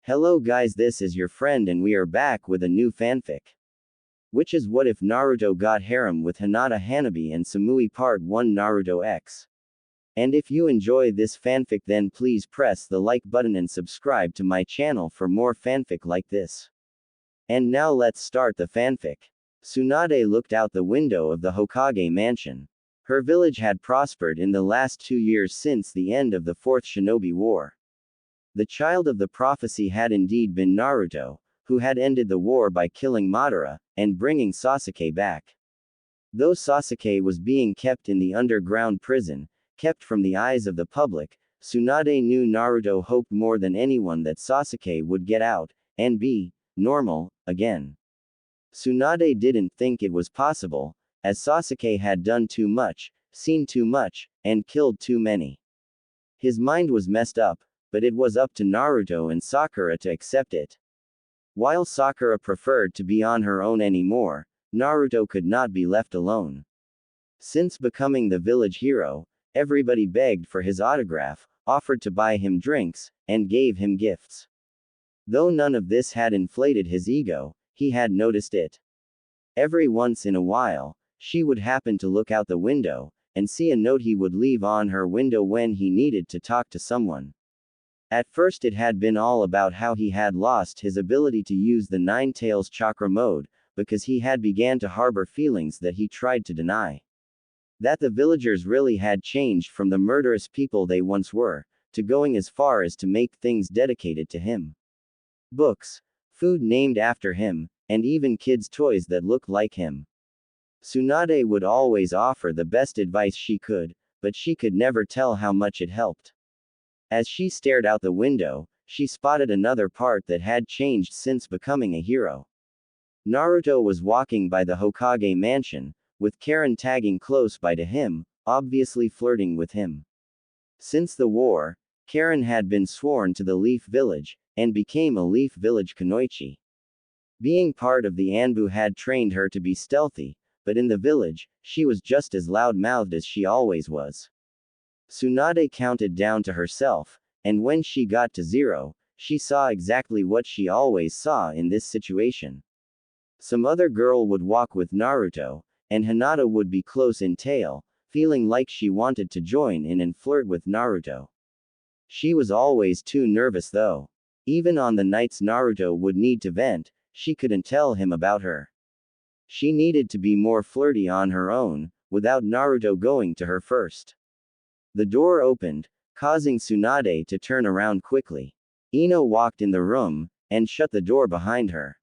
Hello guys, this is your friend and we are back with a new fanfic. Which is What If Naruto Got Harem with Hinata Hanabi and Samui Part 1 Naruto X. And if you enjoy this fanfic then please press the like button and subscribe to my channel for more fanfic like this. And now let's start the fanfic. Tsunade looked out the window of the Hokage mansion. Her village had prospered in the last 2 years since the end of the Fourth Shinobi War. The child of the prophecy had indeed been Naruto, who had ended the war by killing Madara, and bringing Sasuke back. Though Sasuke was being kept in the underground prison, kept from the eyes of the public, Tsunade knew Naruto hoped more than anyone that Sasuke would get out, and be normal again. Tsunade didn't think it was possible, as Sasuke had done too much, seen too much, and killed too many. His mind was messed up, but it was up to Naruto and Sakura to accept it. While Sakura preferred to be on her own anymore, Naruto could not be left alone. Since becoming the village hero, everybody begged for his autograph, offered to buy him drinks, and gave him gifts. Though none of this had inflated his ego, he had noticed it. Every once in a while, she would happen to look out the window, and see a note he would leave on her window when he needed to talk to someone. At first it had been all about how he had lost his ability to use the Nine Tails chakra mode, because he had began to harbor feelings that he tried to deny. That the villagers really had changed from the murderous people they once were, to going as far as to make things dedicated to him. Books, food named after him, and even kids' toys that looked like him. Tsunade would always offer the best advice she could, but she could never tell how much it helped. As she stared out the window, she spotted another part that had changed since becoming a hero. Naruto was walking by the Hokage mansion, with Karen tagging close by to him, obviously flirting with him. Since the war, Karen had been sworn to the Leaf Village, and became a Leaf Village Kunoichi. Being part of the Anbu had trained her to be stealthy, but in the village, she was just as loud-mouthed as she always was. Tsunade counted down to herself, and when she got to 0, she saw exactly what she always saw in this situation. Some other girl would walk with Naruto, and Hinata would be close in tail, feeling like she wanted to join in and flirt with Naruto. She was always too nervous though. Even on the nights Naruto would need to vent, she couldn't tell him about her. She needed to be more flirty on her own, without Naruto going to her first. The door opened, causing Tsunade to turn around quickly. Ino walked in the room, and shut the door behind her.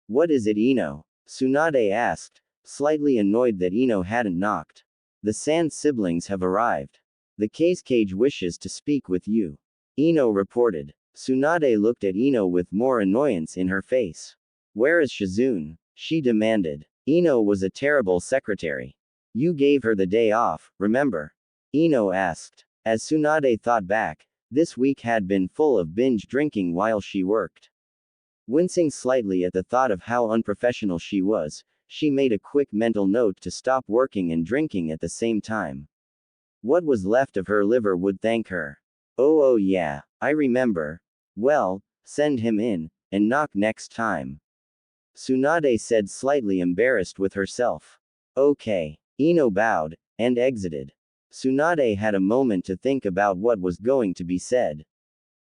"What is it, Ino?" Tsunade asked, slightly annoyed that Ino hadn't knocked. "The Sand siblings have arrived. The Cage wishes to speak with you," Ino reported. Tsunade looked at Ino with more annoyance in her face. "Where is Shizune?" she demanded. Ino was a terrible secretary. "You gave her the day off, remember?" Ino asked. As Tsunade thought back, this week had been full of binge drinking while she worked. Wincing slightly at the thought of how unprofessional she was, she made a quick mental note to stop working and drinking at the same time. What was left of her liver would thank her. Oh yeah, I remember. Well, send him in, and knock next time," Tsunade said, slightly embarrassed with herself. "Okay." Ino bowed, and exited. Tsunade had a moment to think about what was going to be said.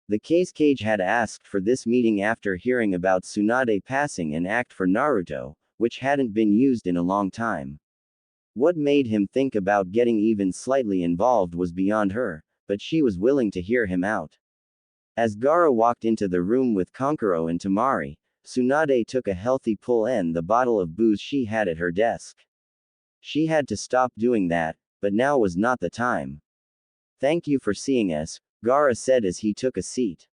The Cage had asked for this meeting after hearing about Tsunade passing an act for Naruto, which hadn't been used in a long time. What made him think about getting even slightly involved was beyond her, but she was willing to hear him out. As Gaara walked into the room with Kankuro and Temari, Tsunade took a healthy pull and the bottle of booze she had at her desk. She had to stop doing that, but now was not the time. "Thank you for seeing us," Gaara said as he took a seat.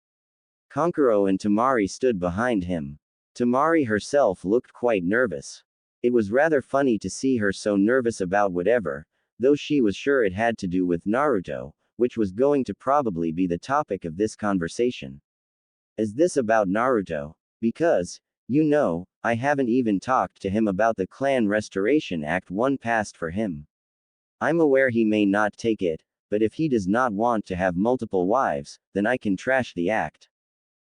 Kankuro and Temari stood behind him. Temari herself looked quite nervous. It was rather funny to see her so nervous about whatever, though she was sure it had to do with Naruto, which was going to probably be the topic of this conversation. "Is this about Naruto? Because, you know, I haven't even talked to him about the Clan Restoration Act 1 passed for him. I'm aware he may not take it, but if he does not want to have multiple wives, then I can trash the act."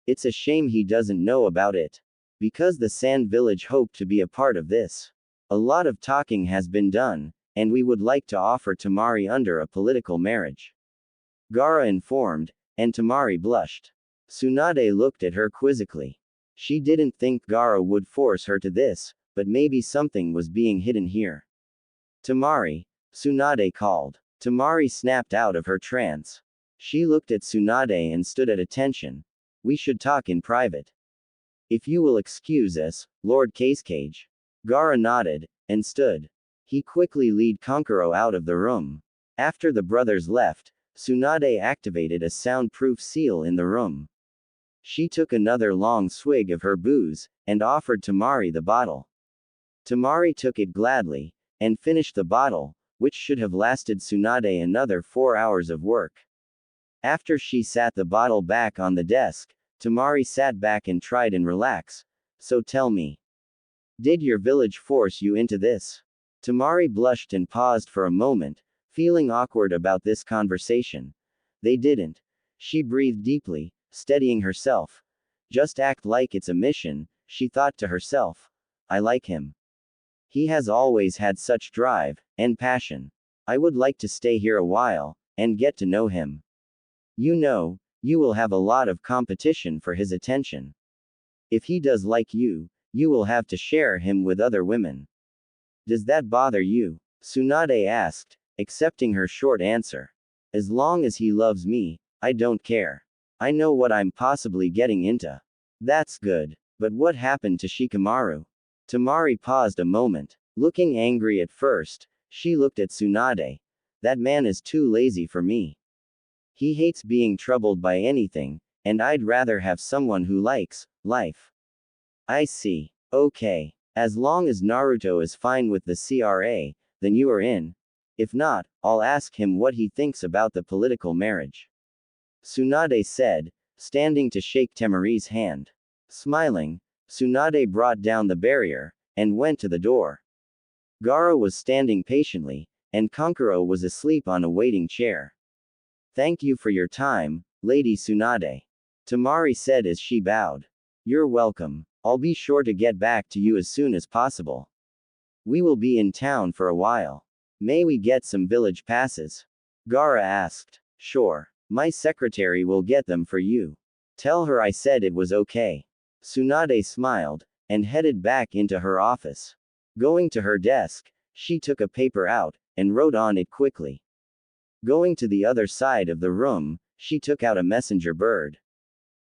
It's a shame he doesn't know about it. Because the Sand Village hoped to be a part of this. A lot of talking has been done, and we would like to offer Tamari under a political marriage. Gaara informed, and Tamari blushed. Tsunade looked at her quizzically. She didn't think Gaara would force her to this, but maybe something was being hidden here. Tamari, Tsunade called. Tamari snapped out of her trance. She looked at Tsunade and stood at attention. We should talk in private. If you will excuse us, Lord Casecage. Gaara nodded, and stood. He quickly led Konkuro out of the room. After the brothers left, Tsunade activated a soundproof seal in the room. She took another long swig of her booze, and offered Tamari the bottle. Tamari took it gladly, and finished the bottle, which should have lasted Tsunade another 4 hours of work. After she sat the bottle back on the desk, Tamari sat back and tried and relax. So tell me. Did your village force you into this? Tamari blushed and paused for a moment, feeling awkward about this conversation. They didn't. She breathed deeply, steadying herself. Just act like it's a mission, she thought to herself. I like him. He has always had such drive and passion. I would like to stay here a while and get to know him. You know, you will have a lot of competition for his attention. If he does like you will have to share him with other women. Does that bother you? Tsunade asked, accepting her short answer. As long as he loves me, I don't care. I know what I'm possibly getting into. That's good. But what happened to Shikamaru? Tamari paused a moment. Looking angry at first, she looked at Tsunade. That man is too lazy for me. He hates being troubled by anything, and I'd rather have someone who likes life. I see. Okay. As long as Naruto is fine with the CRA, then you are in. If not, I'll ask him what he thinks about the political marriage. Tsunade said, standing to shake Tamari's hand. Smiling, Tsunade brought down the barrier, and went to the door. Gaara was standing patiently, and Konkuro was asleep on a waiting chair. Thank you for your time, Lady Tsunade. Tamari said as she bowed. You're welcome. I'll be sure to get back to you as soon as possible. We will be in town for a while. May we get some village passes? Gaara asked. Sure. My secretary will get them for you. Tell her I said it was okay. Tsunade smiled, and headed back into her office. Going to her desk, she took a paper out, and wrote on it quickly. Going to the other side of the room, she took out a messenger bird.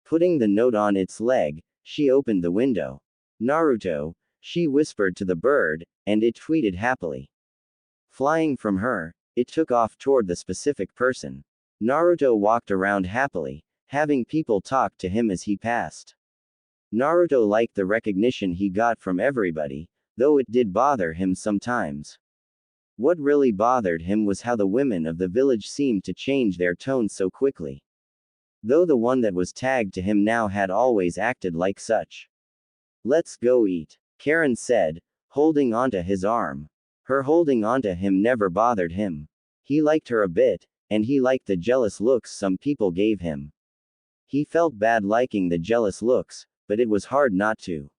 Putting the note on its leg, she opened the window. Naruto, she whispered to the bird, and it tweeted happily. Flying from her, it took off toward the specific person. Naruto walked around happily, having people talk to him as he passed. Naruto liked the recognition he got from everybody, though it did bother him sometimes. What really bothered him was how the women of the village seemed to change their tone so quickly. Though the one that was tagged to him now had always acted like such. Let's go eat, Karen said, holding onto his arm. Her holding onto him never bothered him. He liked her a bit, and he liked the jealous looks some people gave him. He felt bad liking the jealous looks, but it was hard not to.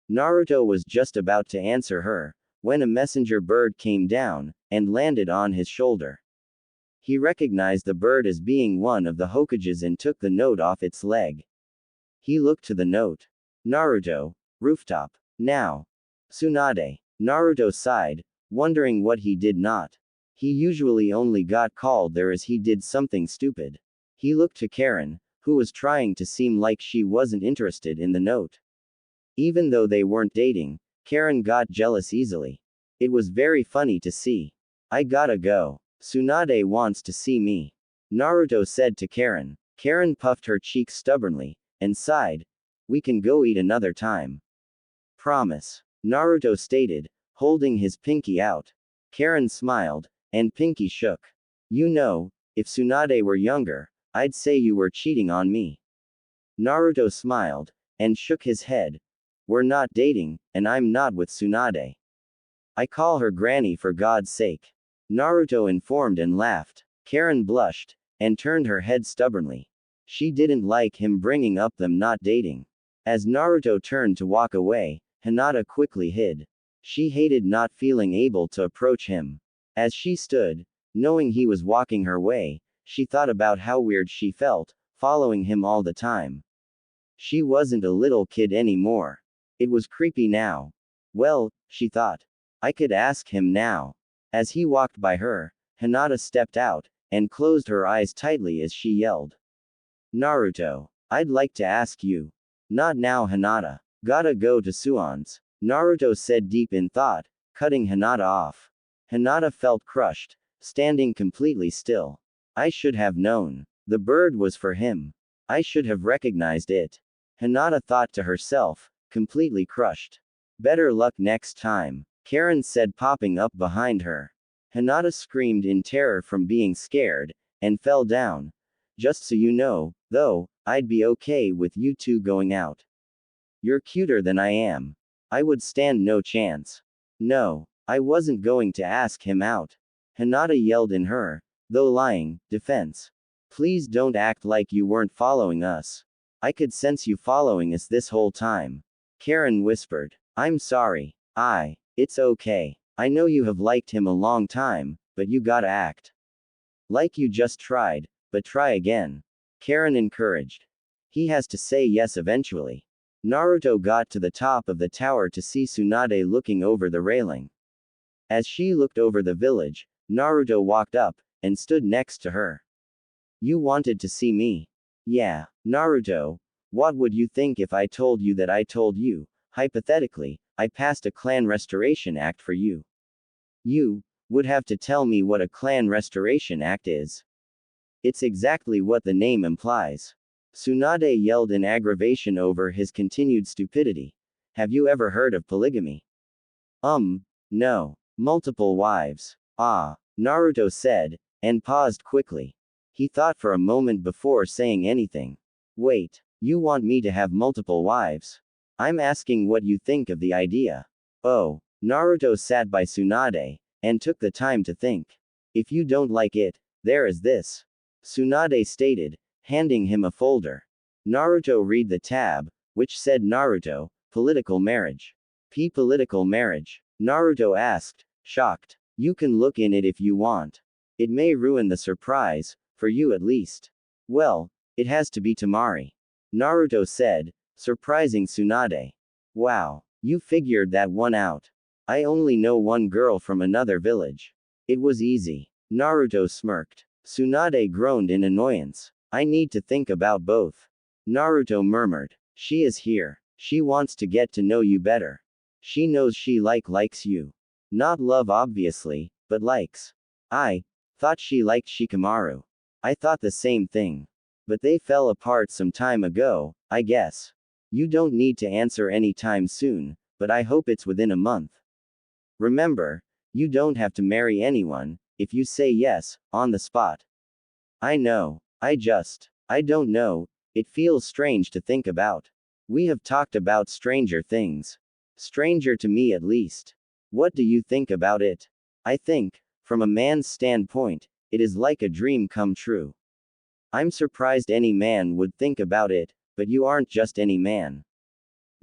Naruto was just about to answer her, when a messenger bird came down, and landed on his shoulder. He recognized the bird as being one of the Hokages and took the note off its leg. He looked to the note. Naruto, rooftop. Now. Tsunade. Naruto sighed, wondering what he did not. He usually only got called there as he did something stupid. He looked to Karen, who was trying to seem like she wasn't interested in the note. Even though they weren't dating, Karen got jealous easily. It was very funny to see. I gotta go. Tsunade wants to see me. Naruto said to Karen. Karen puffed her cheeks stubbornly, and sighed. We can go eat another time. Promise. Naruto stated, holding his pinky out. Karen smiled, and pinky shook. You know, if Tsunade were younger, I'd say you were cheating on me. Naruto smiled, and shook his head. We're not dating, and I'm not with Tsunade. I call her granny for God's sake. Naruto informed and laughed. Karen blushed, and turned her head stubbornly. She didn't like him bringing up them not dating. As Naruto turned to walk away, Hinata quickly hid. She hated not feeling able to approach him. As she stood, knowing he was walking her way, she thought about how weird she felt, following him all the time. She wasn't a little kid anymore. It was creepy now. Well, she thought. I could ask him now. As he walked by her, Hinata stepped out, and closed her eyes tightly as she yelled. Naruto. I'd like to ask you. Not now, Hinata. Gotta go to Suon's. Naruto said deep in thought, cutting Hinata off. Hinata felt crushed, standing completely still. I should have known. The bird was for him. I should have recognized it. Hinata thought to herself, completely crushed. Better luck next time, Karen said, popping up behind her. Hinata screamed in terror from being scared, and fell down. Just so you know, though, I'd be okay with you two going out. You're cuter than I am. I would stand no chance. No, I wasn't going to ask him out. Hinata yelled in her, though lying, defense. Please don't act like you weren't following us. I could sense you following us this whole time. Karen whispered. I'm sorry. It's okay. I know you have liked him a long time, but you gotta act like you just tried, but try again. Karen encouraged. He has to say yes eventually. Naruto got to the top of the tower to see Tsunade looking over the railing. As she looked over the village, Naruto walked up, and stood next to her. You wanted to see me? Yeah. Naruto, what would you think if I told you that I told you, hypothetically, I passed a clan restoration act for you? You would have to tell me what a clan restoration act is. It's exactly what the name implies. Tsunade yelled in aggravation over his continued stupidity. Have you ever heard of polygamy? No. Multiple wives. Ah, Naruto said, and paused quickly. He thought for a moment before saying anything. Wait, you want me to have multiple wives? I'm asking what you think of the idea. Oh, Naruto sat by Tsunade, and took the time to think. If you don't like it, there is this. Tsunade stated, handing him a folder. Naruto read the tab, which said Naruto, political marriage. Political marriage? Naruto asked, shocked. You can look in it if you want. It may ruin the surprise, for you at least. Well, it has to be Tamari. Naruto said, surprising Tsunade. Wow, you figured that one out. I only know one girl from another village. It was easy. Naruto smirked. Tsunade groaned in annoyance. I need to think about both. Naruto murmured. She is here. She wants to get to know you better. She knows she likes you. Not love obviously, but likes. I thought she liked Shikamaru. I thought the same thing. But they fell apart some time ago, I guess. You don't need to answer anytime soon, but I hope it's within a month. Remember, you don't have to marry anyone, if you say yes, on the spot. I know. I don't know, it feels strange to think about. We have talked about stranger things. Stranger to me at least. What do you think about it? I think, from a man's standpoint, it is like a dream come true. I'm surprised any man would think about it, but you aren't just any man.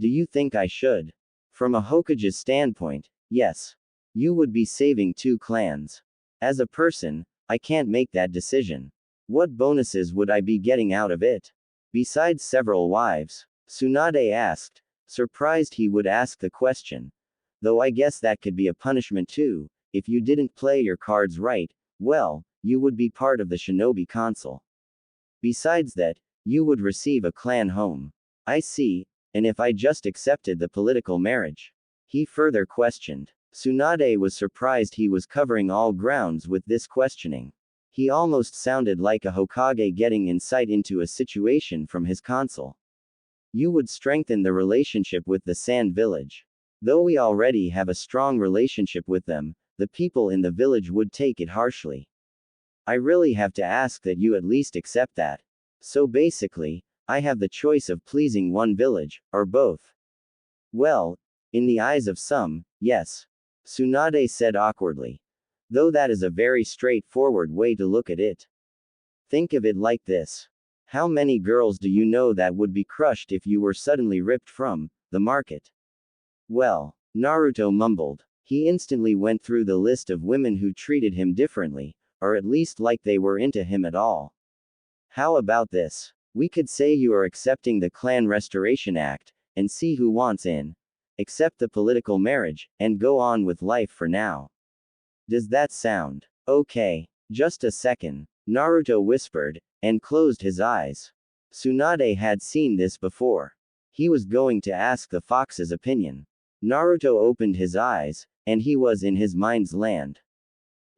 Do you think I should? From a Hokage's standpoint, yes. You would be saving two clans. As a person, I can't make that decision. What bonuses would I be getting out of it? Besides several wives? Tsunade asked, surprised he would ask the question. Though I guess that could be a punishment too, if you didn't play your cards right, well, you would be part of the Shinobi Council. Besides that, you would receive a clan home. I see, and if I just accepted the political marriage? He further questioned. Tsunade was surprised he was covering all grounds with this questioning. He almost sounded like a Hokage getting insight into a situation from his council. You would strengthen the relationship with the Sand Village. Though we already have a strong relationship with them, the people in the village would take it harshly. I really have to ask that you at least accept that. So basically, I have the choice of pleasing one village, or both. Well, in the eyes of some, yes. Tsunade said awkwardly. Though that is a very straightforward way to look at it. Think of it like this. How many girls do you know that would be crushed if you were suddenly ripped from the market? Well, Naruto mumbled. He instantly went through the list of women who treated him differently, or at least like they were into him at all. How about this? We could say you are accepting the Clan Restoration Act, and see who wants in. Accept the political marriage, and go on with life for now. Does that sound okay? Just a second, Naruto whispered, and closed his eyes. Tsunade had seen this before. He was going to ask the fox's opinion. Naruto opened his eyes, and he was in his mind's land.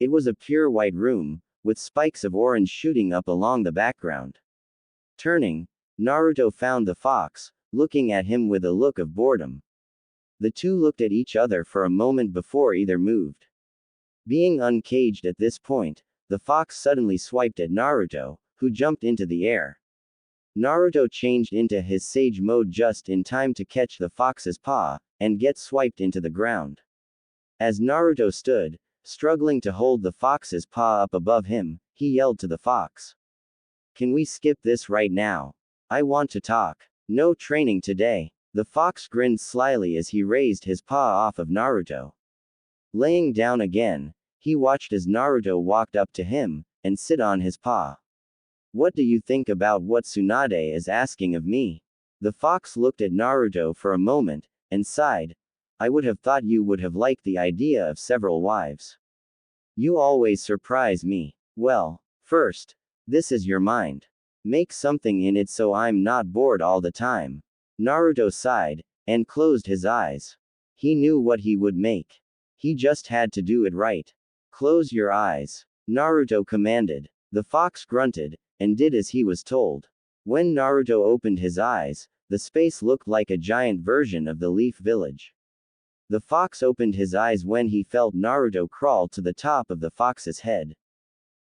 It was a pure white room, with spikes of orange shooting up along the background. Turning, Naruto found the fox, looking at him with a look of boredom. The two looked at each other for a moment before either moved. Being uncaged at this point, the fox suddenly swiped at Naruto, who jumped into the air. Naruto changed into his sage mode just in time to catch the fox's paw, and get swiped into the ground. As Naruto stood, struggling to hold the fox's paw up above him, he yelled to the fox. Can we skip this right now? I want to talk. No training today. The fox grinned slyly as he raised his paw off of Naruto. Laying down again, he watched as Naruto walked up to him, and sit on his paw. What do you think about what Tsunade is asking of me? The fox looked at Naruto for a moment, and sighed. I would have thought you would have liked the idea of several wives. You always surprise me. Well, first, this is your mind. Make something in it so I'm not bored all the time. Naruto sighed, and closed his eyes. He knew what he would make. He just had to do it right. Close your eyes, Naruto commanded. The fox grunted, and did as he was told. When Naruto opened his eyes, the space looked like a giant version of the Leaf Village. The fox opened his eyes when he felt Naruto crawl to the top of the fox's head.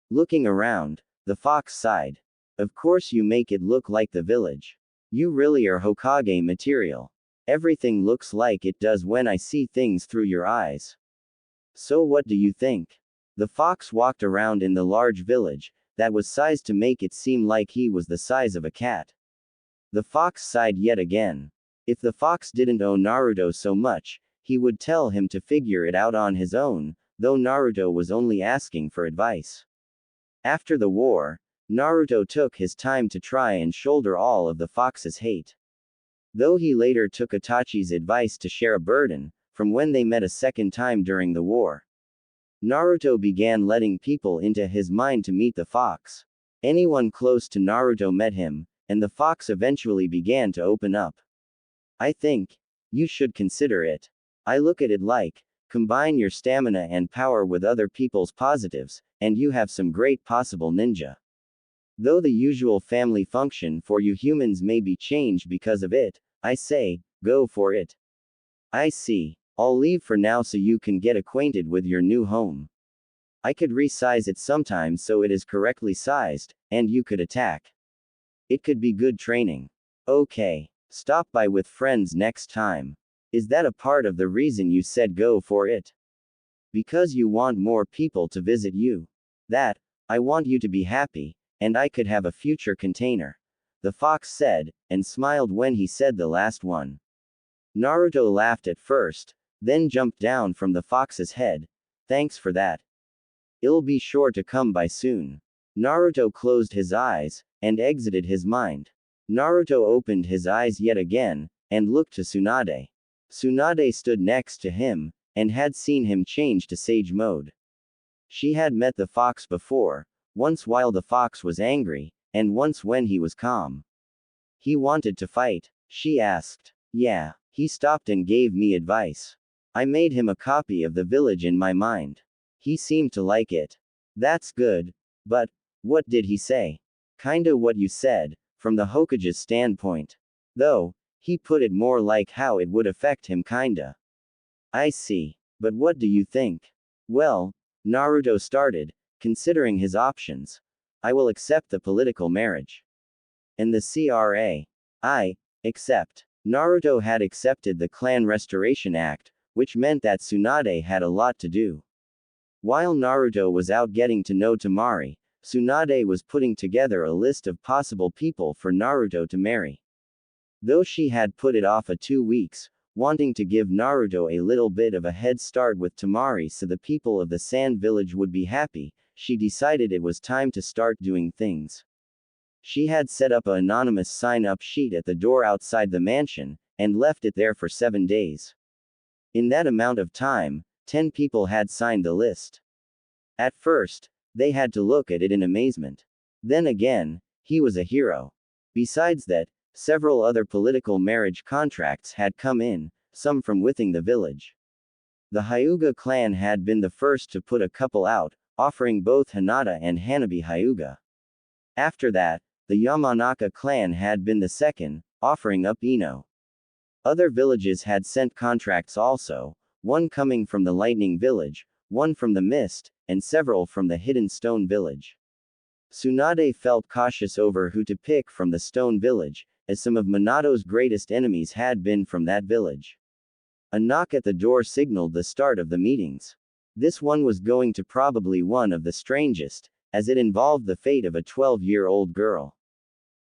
Looking around, the fox sighed. Of course you make it look like the village. You really are Hokage material. Everything looks like it does when I see things through your eyes. So what do you think? The fox walked around in the large village, that was sized to make it seem like he was the size of a cat. The fox sighed yet again. If the fox didn't owe Naruto so much, he would tell him to figure it out on his own, though Naruto was only asking for advice. After the war, Naruto took his time to try and shoulder all of the fox's hate. Though he later took Itachi's advice to share a burden, from when they met a second time during the war. Naruto began letting people into his mind to meet the fox. Anyone close to Naruto met him, and the fox eventually began to open up. I think you should consider it. I look at it like, combine your stamina and power with other people's positives, and you have some great possible ninja. Though the usual family function for you humans may be changed because of it, I say, go for it. I see. I'll leave for now so you can get acquainted with your new home. I could resize it sometimes so it is correctly sized, and you could attack. It could be good training. Okay. Stop by with friends next time. Is that a part of the reason you said go for it? Because you want more people to visit you. That, I want you to be happy, and I could have a future container. The fox said, and smiled when he said the last one. Naruto laughed at first, then jumped down from the fox's head. Thanks for that. It'll be sure to come by soon. Naruto closed his eyes, and exited his mind. Naruto opened his eyes yet again, and looked to Tsunade. Tsunade stood next to him, and had seen him change to sage mode. She had met the fox before, once while the fox was angry, and once when he was calm. He wanted to fight, she asked. Yeah, he stopped and gave me advice. I made him a copy of the village in my mind. He seemed to like it. That's good. But, what did he say? Kinda what you said, from the Hokage's standpoint. Though, he put it more like how it would affect him kinda. I see. But what do you think? Well, Naruto started, considering his options. I will accept the political marriage. And the CRA. I accept. Naruto had accepted the Clan Restoration Act, which meant that Tsunade had a lot to do. While Naruto was out getting to know Temari, Tsunade was putting together a list of possible people for Naruto to marry. Though she had put it off 2 weeks, wanting to give Naruto a little bit of a head start with Tamari so the people of the Sand Village would be happy, she decided it was time to start doing things. She had set up an anonymous sign-up sheet at the door outside the mansion, and left it there for 7 days. In that amount of time, 10 people had signed the list. At first, they had to look at it in amazement. Then again, he was a hero. Besides that, several other political marriage contracts had come in, some from within the village. The Hyuga clan had been the first to put a couple out, offering both Hinata and Hanabi Hyuga. After that, the Yamanaka clan had been the second, offering up Ino. Other villages had sent contracts also, one coming from the Lightning Village, one from the Mist, and several from the Hidden Stone Village. Tsunade felt cautious over who to pick from the Stone Village, as some of Minato's greatest enemies had been from that village. A knock at the door signaled the start of the meetings. This one was going to probably one of the strangest, as it involved the fate of a 12-year-old girl.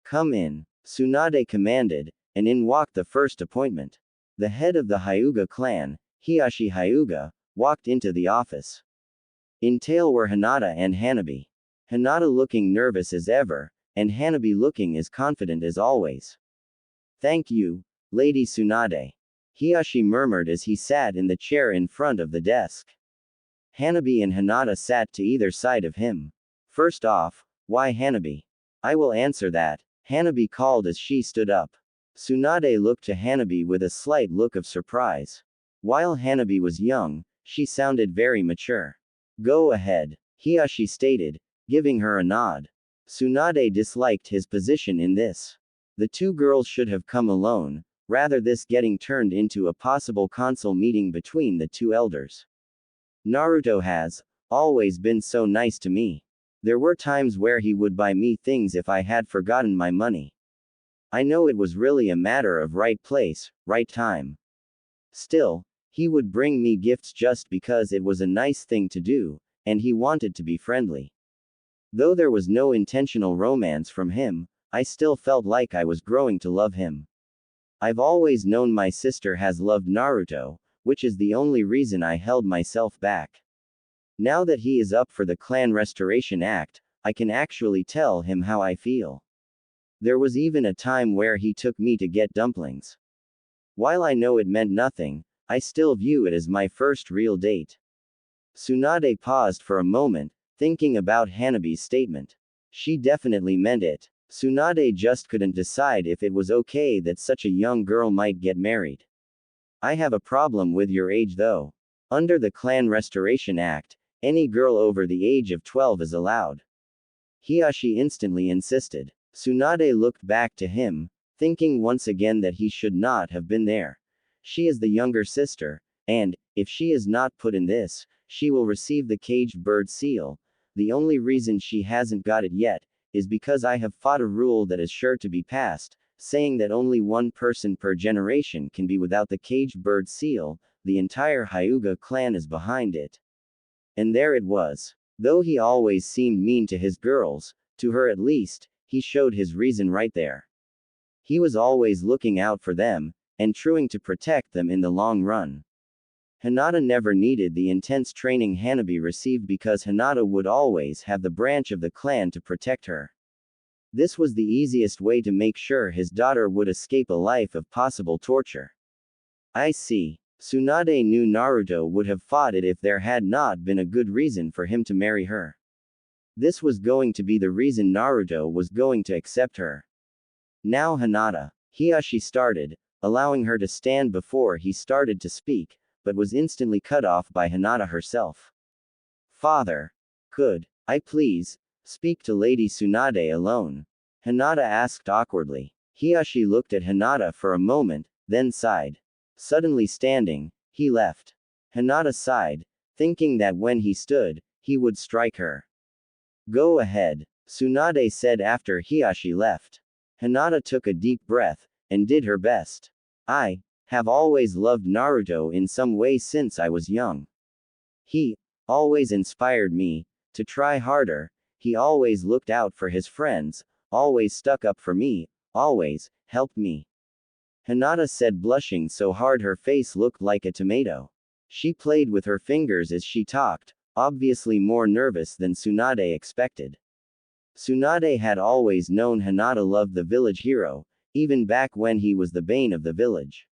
"Come in," Tsunade commanded, and in walked the first appointment. The head of the Hyuga clan, Hiashi Hyuga, walked into the office. In tail were Hinata and Hanabi. Hinata looking nervous as ever, and Hanabi looking as confident as always. "Thank you, Lady Tsunade," Hiashi murmured as he sat in the chair in front of the desk. Hanabi and Hinata sat to either side of him. "First off, why Hanabi?" "I will answer that," Hanabi called as she stood up. Tsunade looked to Hanabi with a slight look of surprise. While Hanabi was young, she sounded very mature. "Go ahead," Hiashi stated, giving her a nod. Tsunade disliked his position in this. The two girls should have come alone, rather this getting turned into a possible council meeting between the two elders. "Naruto has always been so nice to me. There were times where he would buy me things if I had forgotten my money. I know it was really a matter of right place, right time. Still, he would bring me gifts just because it was a nice thing to do, and he wanted to be friendly. Though there was no intentional romance from him, I still felt like I was growing to love him. I've always known my sister has loved Naruto, which is the only reason I held myself back. Now that he is up for the Clan Restoration Act, I can actually tell him how I feel. There was even a time where he took me to get dumplings. While I know it meant nothing, I still view it as my first real date." Tsunade paused for a moment, thinking about Hanabi's statement. She definitely meant it. Tsunade just couldn't decide if it was okay that such a young girl might get married. "I have a problem with your age though. Under the Clan Restoration Act, any girl over the age of 12 is allowed." Hiashi instantly insisted. Tsunade looked back to him, thinking once again that he should not have been there. She is the younger sister, and, if she is not put in this, she will receive the caged bird seal. The only reason she hasn't got it yet, is because I have fought a rule that is sure to be passed, saying that only one person per generation can be without the caged bird seal. The entire Hyuga clan is behind it. And there it was. Though he always seemed mean to his girls, to her at least, he showed his reason right there. He was always looking out for them, and trying to protect them in the long run. Hinata never needed the intense training Hanabi received because Hinata would always have the branch of the clan to protect her. This was the easiest way to make sure his daughter would escape a life of possible torture. I see. Tsunade knew Naruto would have fought it if there had not been a good reason for him to marry her. This was going to be the reason Naruto was going to accept her. "Now Hinata," Hiashi started, allowing her to stand before he started to speak, but was instantly cut off by Hinata herself. "Father, could I please speak to Lady Tsunade alone?" Hinata asked awkwardly. Hiashi looked at Hinata for a moment, then sighed. Suddenly standing, he left. Hinata sighed, thinking that when he stood, he would strike her. "Go ahead," Tsunade said after Hiashi left. Hinata took a deep breath, and did her best. "I have always loved Naruto in some way since I was young. He always inspired me to try harder, he always looked out for his friends, always stuck up for me, always helped me. Hinata said, blushing so hard her face looked like a tomato. She played with her fingers as she talked, obviously more nervous than Tsunade expected. Tsunade had always known Hinata loved the village hero, even back when he was the bane of the village.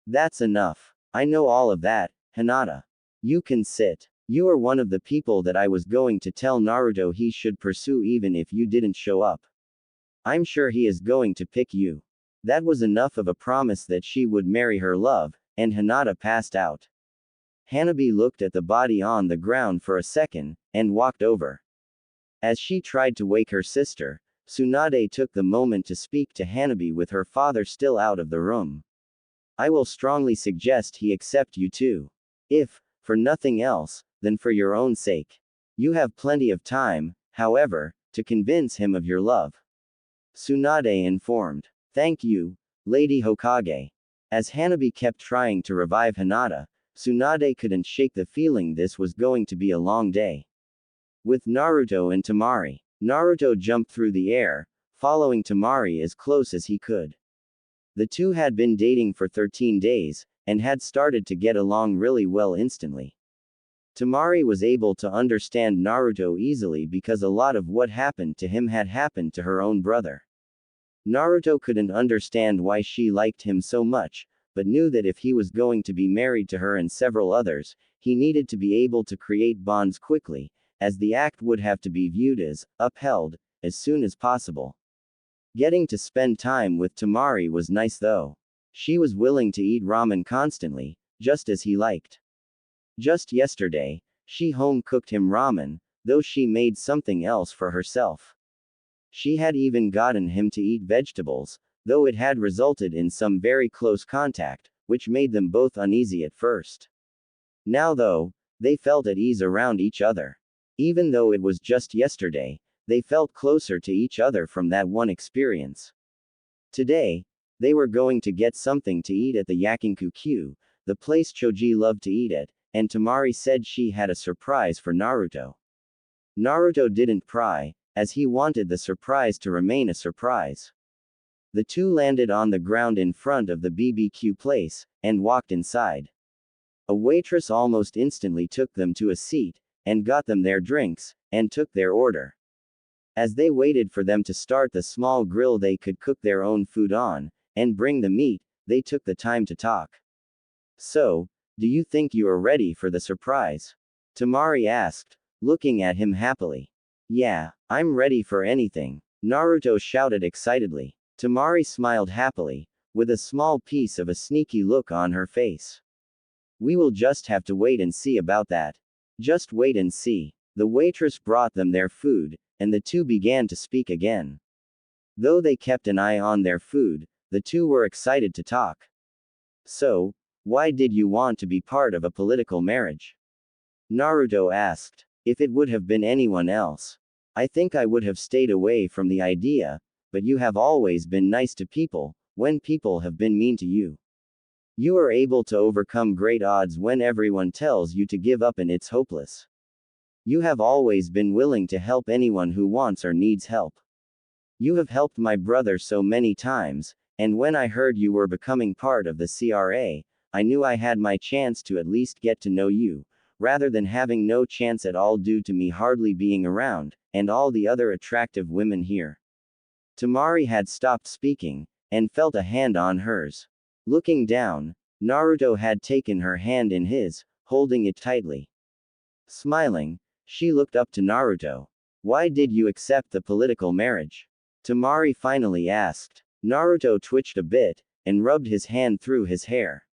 That's enough. I know all of that, Hinata. You can sit. You are one of the people that I was going to tell Naruto he should pursue even if you didn't show up. I'm sure he is going to pick you. That was enough of a promise that she would marry her love, and Hinata passed out. Hanabi looked at the body on the ground for a second, and walked over. As she tried to wake her sister, Tsunade took the moment to speak to Hanabi with her father still out of the room. I will strongly suggest he accept you too. If, for nothing else, then for your own sake. You have plenty of time, however, to convince him of your love. Tsunade informed. Thank you, Lady Hokage. As Hanabi kept trying to revive Hinata, Tsunade couldn't shake the feeling this was going to be a long day. With Naruto and Temari, Naruto jumped through the air, following Temari as close as he could. The two had been dating for 13 days, and had started to get along really well instantly. Temari was able to understand Naruto easily because a lot of what happened to him had happened to her own brother. Naruto couldn't understand why she liked him so much, but knew that if he was going to be married to her and several others, he needed to be able to create bonds quickly, as the act would have to be viewed as upheld as soon as possible. Getting to spend time with Temari was nice though. She was willing to eat ramen constantly, just as he liked. Just yesterday, she home cooked him ramen, though she made something else for herself. She had even gotten him to eat vegetables, though it had resulted in some very close contact, which made them both uneasy at first. Now though, they felt at ease around each other. Even though it was just yesterday, they felt closer to each other from that one experience. Today, they were going to get something to eat at the Yakinku-Q, the place Choji loved to eat at, and Temari said she had a surprise for Naruto. Naruto didn't pry, as he wanted the surprise to remain a surprise. The two landed on the ground in front of the BBQ place, and walked inside. A waitress almost instantly took them to a seat, and got them their drinks, and took their order. As they waited for them to start the small grill they could cook their own food on, and bring the meat, they took the time to talk. So, do you think you are ready for the surprise? Temari asked, looking at him happily. Yeah, I'm ready for anything, Naruto shouted excitedly. Temari smiled happily, with a small piece of a sneaky look on her face. We will just have to wait and see about that. Just wait and see. The waitress brought them their food, and the two began to speak again. Though they kept an eye on their food, the two were excited to talk. So, why did you want to be part of a political marriage? Naruto asked. If it would have been anyone else, I think I would have stayed away from the idea, but you have always been nice to people, when people have been mean to you. You are able to overcome great odds when everyone tells you to give up and it's hopeless. You have always been willing to help anyone who wants or needs help. You have helped my brother so many times, and when I heard you were becoming part of the CRA, I knew I had my chance to at least get to know you, rather than having no chance at all due to me hardly being around, and all the other attractive women here. Temari had stopped speaking, and felt a hand on hers. Looking down, Naruto had taken her hand in his, holding it tightly. Smiling, she looked up to Naruto. Why did you accept the political marriage? Temari finally asked. Naruto twitched a bit, and rubbed his hand through his hair.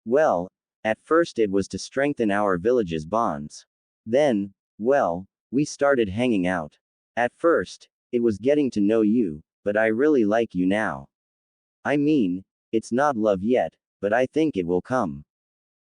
Well, at first it was to strengthen our village's bonds. Then, well, we started hanging out. At first, it was getting to know you, but I really like you now. I mean, it's not love yet, but I think it will come.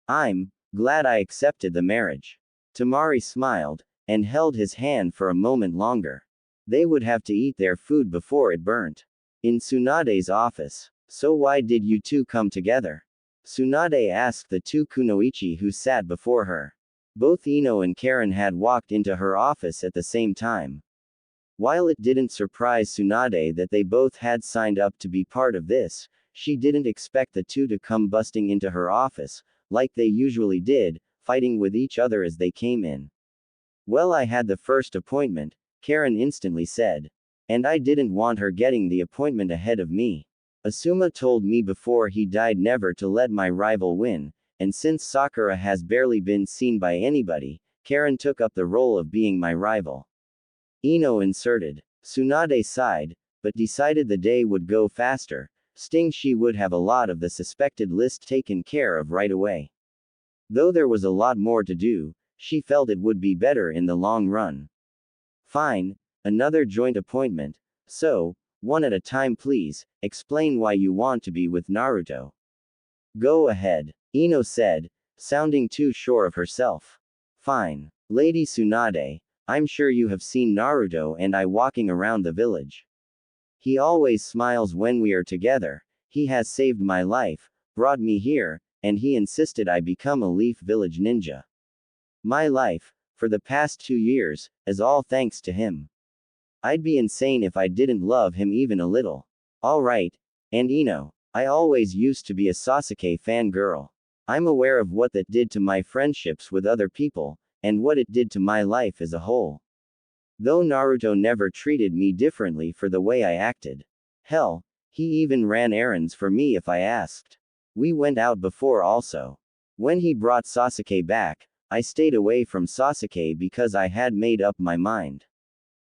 I'm glad I accepted the marriage. Temari smiled, and held his hand for a moment longer. They would have to eat their food before it burnt. In Tsunade's office. So why did you two come together? Tsunade asked the two kunoichi who sat before her. Both Ino and Karen had walked into her office at the same time. While it didn't surprise Tsunade that they both had signed up to be part of this, she didn't expect the two to come busting into her office, like they usually did, fighting with each other as they came in. Well, I had the first appointment, Karen instantly said. And I didn't want her getting the appointment ahead of me. Asuma told me before he died never to let my rival win, and since Sakura has barely been seen by anybody, Karen took up the role of being my rival. Ino inserted. Tsunade sighed, but decided the day would go faster, she would have a lot of the suspected list taken care of right away. Though there was a lot more to do, she felt it would be better in the long run. Fine, another joint appointment, so, one at a time please, explain why you want to be with Naruto. Go ahead, Ino said, sounding too sure of herself. Fine. Lady Tsunade, I'm sure you have seen Naruto and I walking around the village. He always smiles when we are together, he has saved my life, brought me here, and he insisted I become a Leaf Village ninja. My life, for the past 2 years, is all thanks to him. I'd be insane if I didn't love him even a little. Alright, and Ino, I always used to be a Sasuke fangirl. I'm aware of what that did to my friendships with other people, and what it did to my life as a whole. Though Naruto never treated me differently for the way I acted. Hell, he even ran errands for me if I asked. We went out before also. When he brought Sasuke back, I stayed away from Sasuke because I had made up my mind.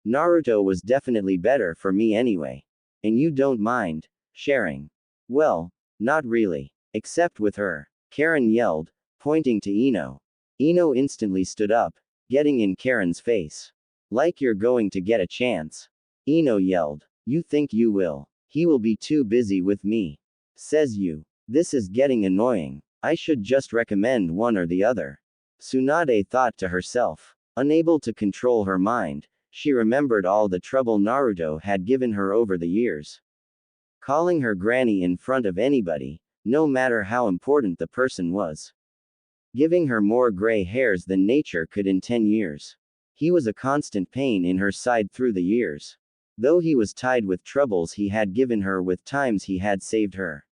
Naruto was definitely better for me anyway. And you don't mind sharing? Well, not really. Except with her. Karen yelled, pointing to Ino. Ino instantly stood up, getting in Karen's face. Like you're going to get a chance. Ino yelled. You think you will? He will be too busy with me. Says you. This is getting annoying. I should just recommend one or the other. Tsunade thought to herself. Unable to control her mind, she remembered all the trouble Naruto had given her over the years. Calling her granny in front of anybody, no matter how important the person was. Giving her more gray hairs than nature could in 10 years. He was a constant pain in her side through the years. Though he was tied with troubles he had given her with times he had saved her.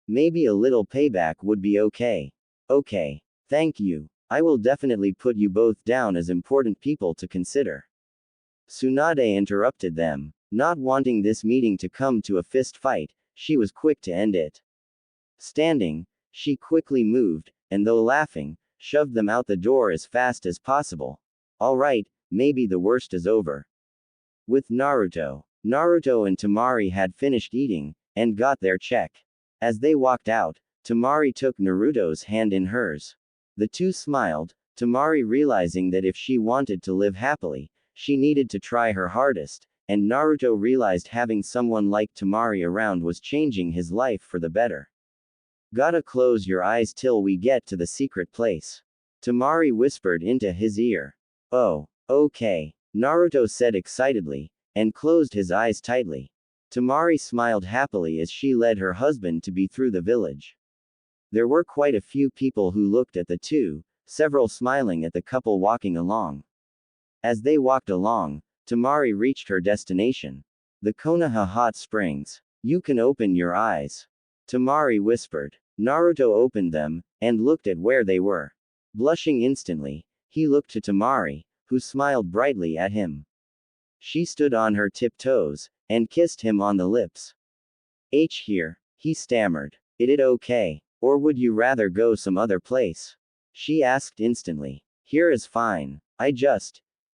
Maybe a little payback would be okay. Okay. Thank you. I will definitely put you both down as important people to consider. Tsunade interrupted them. Not wanting this meeting to come to a fist fight, she was quick to end it. Standing, she quickly moved, and though laughing, shoved them out the door as fast as possible. Alright, maybe the worst is over. With Naruto. Naruto and Temari had finished eating, and got their check. As they walked out, Temari took Naruto's hand in hers. The two smiled, Temari realizing that if she wanted to live happily, she needed to try her hardest, and Naruto realized having someone like Temari around was changing his life for the better. Gotta close your eyes till we get to the secret place. Temari whispered into his ear. Oh, okay, Naruto said excitedly, and closed his eyes tightly. Temari smiled happily as she led her husband-to-be through the village. There were quite a few people who looked at the two, several smiling at the couple walking along. As they walked along, Temari reached her destination. The Konoha Hot Springs. You can open your eyes. Temari whispered. Naruto opened them, and looked at where they were. Blushing instantly, he looked to Temari, who smiled brightly at him. She stood on her tiptoes, and kissed him on the lips. Here, he stammered. It okay? Or would you rather go some other place? She asked instantly. Here is fine.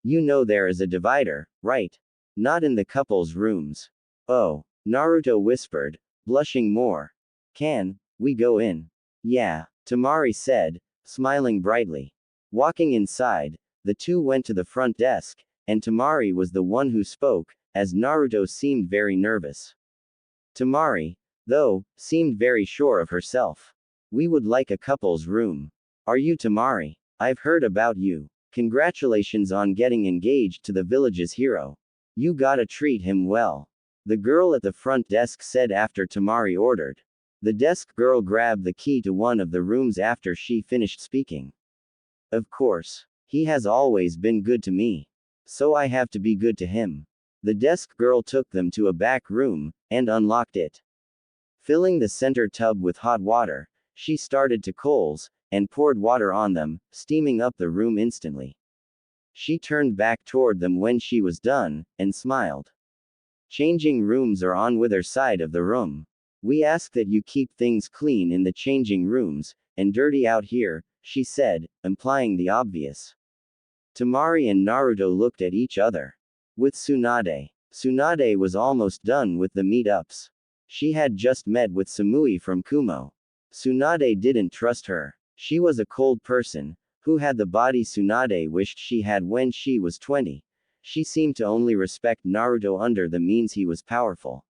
You know there is a divider, right? Not in the couple's rooms. Oh, Naruto whispered, blushing more. Can we go in? Yeah, Temari said, smiling brightly. Walking inside, the two went to the front desk, and Temari was the one who spoke, as Naruto seemed very nervous. Temari, though, seemed very sure of herself. We would like a couple's room. Are you Temari? I've heard about you. Congratulations on getting engaged to the village's hero. You gotta treat him well. The girl at the front desk said after Temari ordered. The desk girl grabbed the key to one of the rooms after she finished speaking. Of course. He has always been good to me. So I have to be good to him. The desk girl took them to a back room, and unlocked it. Filling the center tub with hot water, she started to coals, and poured water on them, steaming up the room instantly. She turned back toward them when she was done, and smiled. Changing rooms are on either side of the room. We ask that you keep things clean in the changing rooms, and dirty out here, she said, implying the obvious. Temari and Naruto looked at each other. With Tsunade. Tsunade was almost done with the meetups. She had just met with Samui from Kumo. Tsunade didn't trust her. She was a cold person, who had the body Tsunade wished she had when she was 20. She seemed to only respect Naruto under the means he was powerful.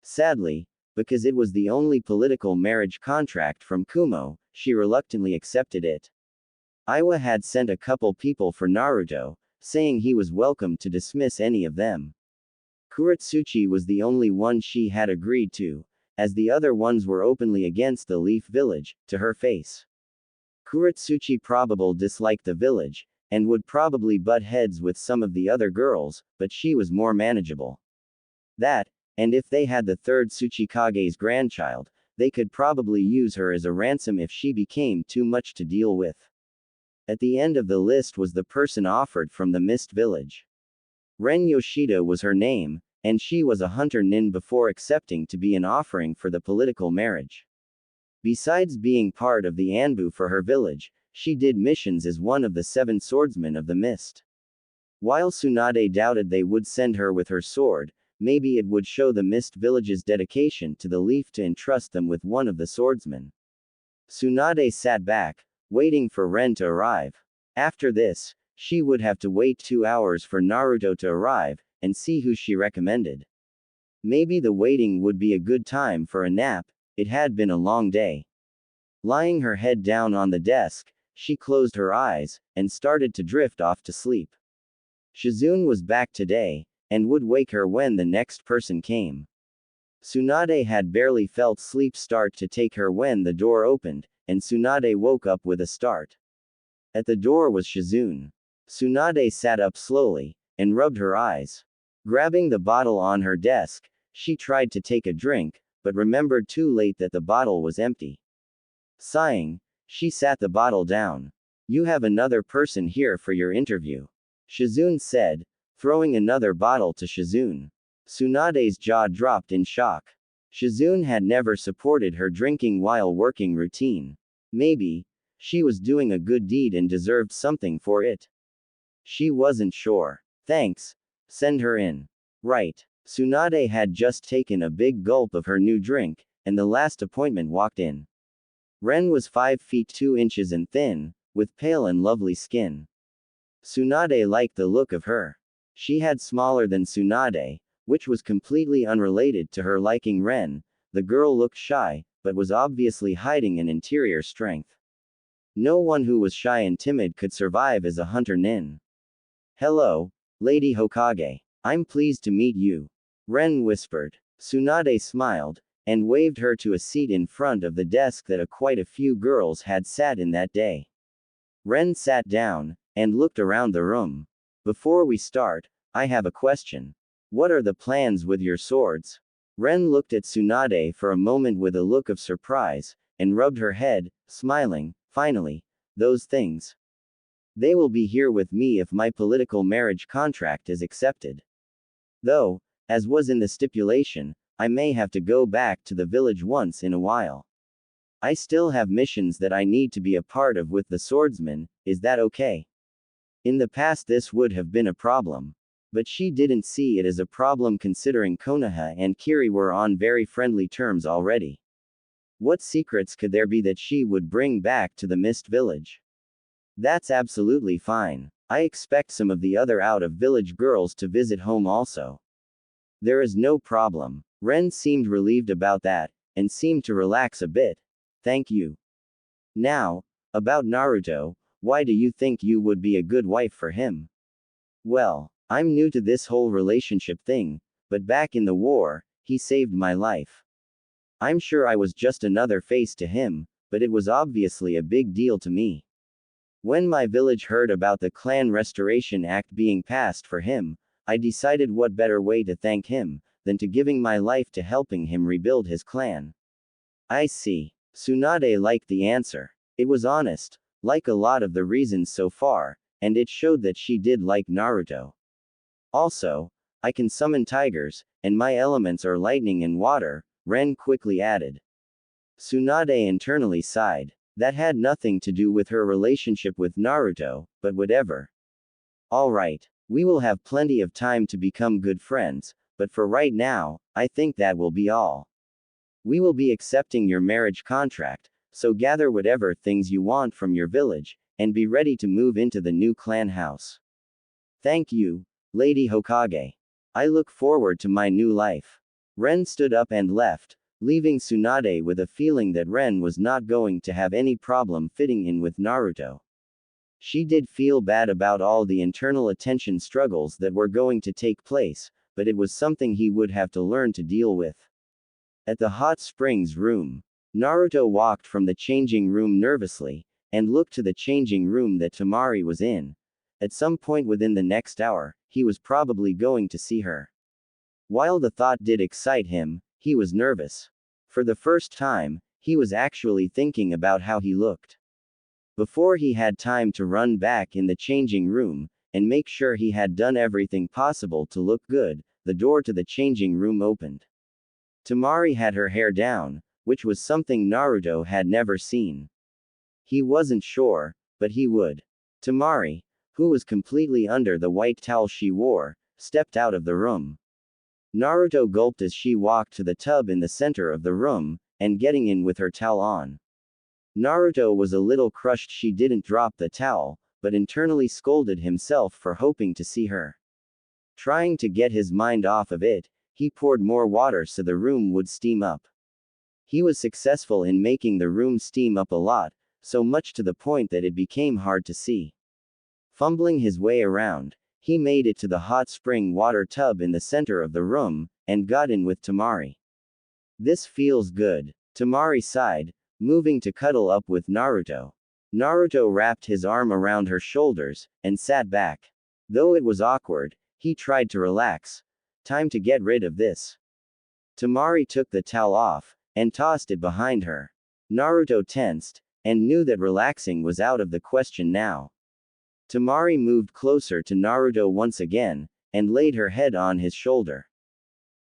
Sadly, because it was the only political marriage contract from Kumo, she reluctantly accepted it. Iwa had sent a couple people for Naruto, saying he was welcome to dismiss any of them. Kuretsuchi was the only one she had agreed to, as the other ones were openly against the Leaf Village, to her face. Kuretsuchi probably disliked the village, and would probably butt heads with some of the other girls, but she was more manageable. That, and if they had the third Tsuchikage's grandchild, they could probably use her as a ransom if she became too much to deal with. At the end of the list was the person offered from the Mist Village. Ren Yoshida was her name, and she was a hunter nin before accepting to be an offering for the political marriage. Besides being part of the Anbu for her village, she did missions as one of the 7 swordsmen of the mist. While Tsunade doubted they would send her with her sword, maybe it would show the mist village's dedication to the leaf to entrust them with one of the swordsmen. Tsunade sat back, waiting for Ren to arrive. After this, she would have to wait 2 hours for Naruto to arrive, and see who she recommended. Maybe the waiting would be a good time for a nap, it had been a long day. Lying her head down on the desk, she closed her eyes, and started to drift off to sleep. Shizune was back today, and would wake her when the next person came. Tsunade had barely felt sleep start to take her when the door opened, and Tsunade woke up with a start. At the door was Shizune. Tsunade sat up slowly, and rubbed her eyes. Grabbing the bottle on her desk, she tried to take a drink, but remembered too late that the bottle was empty. Sighing, she sat the bottle down. You have another person here for your interview, Shizune said, throwing another bottle to Shizune. Tsunade's jaw dropped in shock. Shizune had never supported her drinking while working routine. Maybe, she was doing a good deed and deserved something for it. She wasn't sure. Thanks. Send her in. Right. Tsunade had just taken a big gulp of her new drink, and the last appointment walked in. Ren was 5 feet 2 inches and thin, with pale and lovely skin. Tsunade liked the look of her. She had smaller than Tsunade, which was completely unrelated to her liking Ren. The girl looked shy, but was obviously hiding an interior strength. No one who was shy and timid could survive as a hunter nin. Hello, Lady Hokage. I'm pleased to meet you. Ren whispered. Tsunade smiled, and waved her to a seat in front of the desk that quite a few girls had sat in that day. Ren sat down, and looked around the room. Before we start, I have a question. What are the plans with your swords? Ren looked at Tsunade for a moment with a look of surprise, and rubbed her head, smiling. Finally, those things. They will be here with me if my political marriage contract is accepted. Though, as was in the stipulation, I may have to go back to the village once in a while. I still have missions that I need to be a part of with the swordsman, is that okay? In the past this would have been a problem. But she didn't see it as a problem considering Konoha and Kiri were on very friendly terms already. What secrets could there be that she would bring back to the Mist Village? That's absolutely fine. I expect some of the other out-of-village girls to visit home also. There is no problem. Ren seemed relieved about that, and seemed to relax a bit. Thank you. Now, about Naruto, why do you think you would be a good wife for him? Well, I'm new to this whole relationship thing, but back in the war, he saved my life. I'm sure I was just another face to him, but it was obviously a big deal to me. When my village heard about the Clan Restoration Act being passed for him, I decided what better way to thank him than to giving my life to helping him rebuild his clan. I see. Tsunade liked the answer. It was honest, like a lot of the reasons so far, and it showed that she did like Naruto. Also, I can summon tigers, and my elements are lightning and water, Ren quickly added. Tsunade internally sighed. That had nothing to do with her relationship with Naruto, but whatever. Alright, we will have plenty of time to become good friends, but for right now, I think that will be all. We will be accepting your marriage contract, so gather whatever things you want from your village, and be ready to move into the new clan house. Thank you, Lady Hokage. I look forward to my new life. Ren stood up and left, leaving Tsunade with a feeling that Ren was not going to have any problem fitting in with Naruto. She did feel bad about all the internal attention struggles that were going to take place, but it was something he would have to learn to deal with. At the hot springs room, Naruto walked from the changing room nervously, and looked to the changing room that Temari was in. At some point within the next hour, he was probably going to see her. While the thought did excite him, he was nervous. For the first time, he was actually thinking about how he looked. Before he had time to run back in the changing room, and make sure he had done everything possible to look good, the door to the changing room opened. Temari had her hair down, which was something Naruto had never seen. He wasn't sure, but he would. Temari, who was completely under the white towel she wore, stepped out of the room. Naruto gulped as she walked to the tub in the center of the room, and getting in with her towel on. Naruto was a little crushed she didn't drop the towel, but internally scolded himself for hoping to see her. Trying to get his mind off of it, he poured more water so the room would steam up. He was successful in making the room steam up a lot, so much to the point that it became hard to see. Fumbling his way around, he made it to the hot spring water tub in the center of the room, and got in with Temari. This feels good, Temari sighed, moving to cuddle up with Naruto. Naruto wrapped his arm around her shoulders, and sat back. Though it was awkward, he tried to relax. Time to get rid of this. Temari took the towel off, and tossed it behind her. Naruto tensed, and knew that relaxing was out of the question now. Temari moved closer to Naruto once again, and laid her head on his shoulder.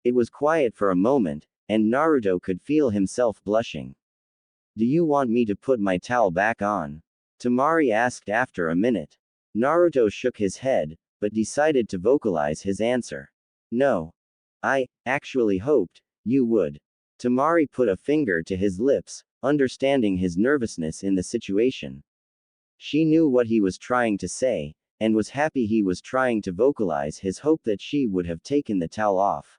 It was quiet for a moment, and Naruto could feel himself blushing. Do you want me to put my towel back on? Temari asked after a minute. Naruto shook his head, but decided to vocalize his answer. No. I actually hoped you would. Temari put a finger to his lips, understanding his nervousness in the situation. She knew what he was trying to say, and was happy he was trying to vocalize his hope that she would have taken the towel off.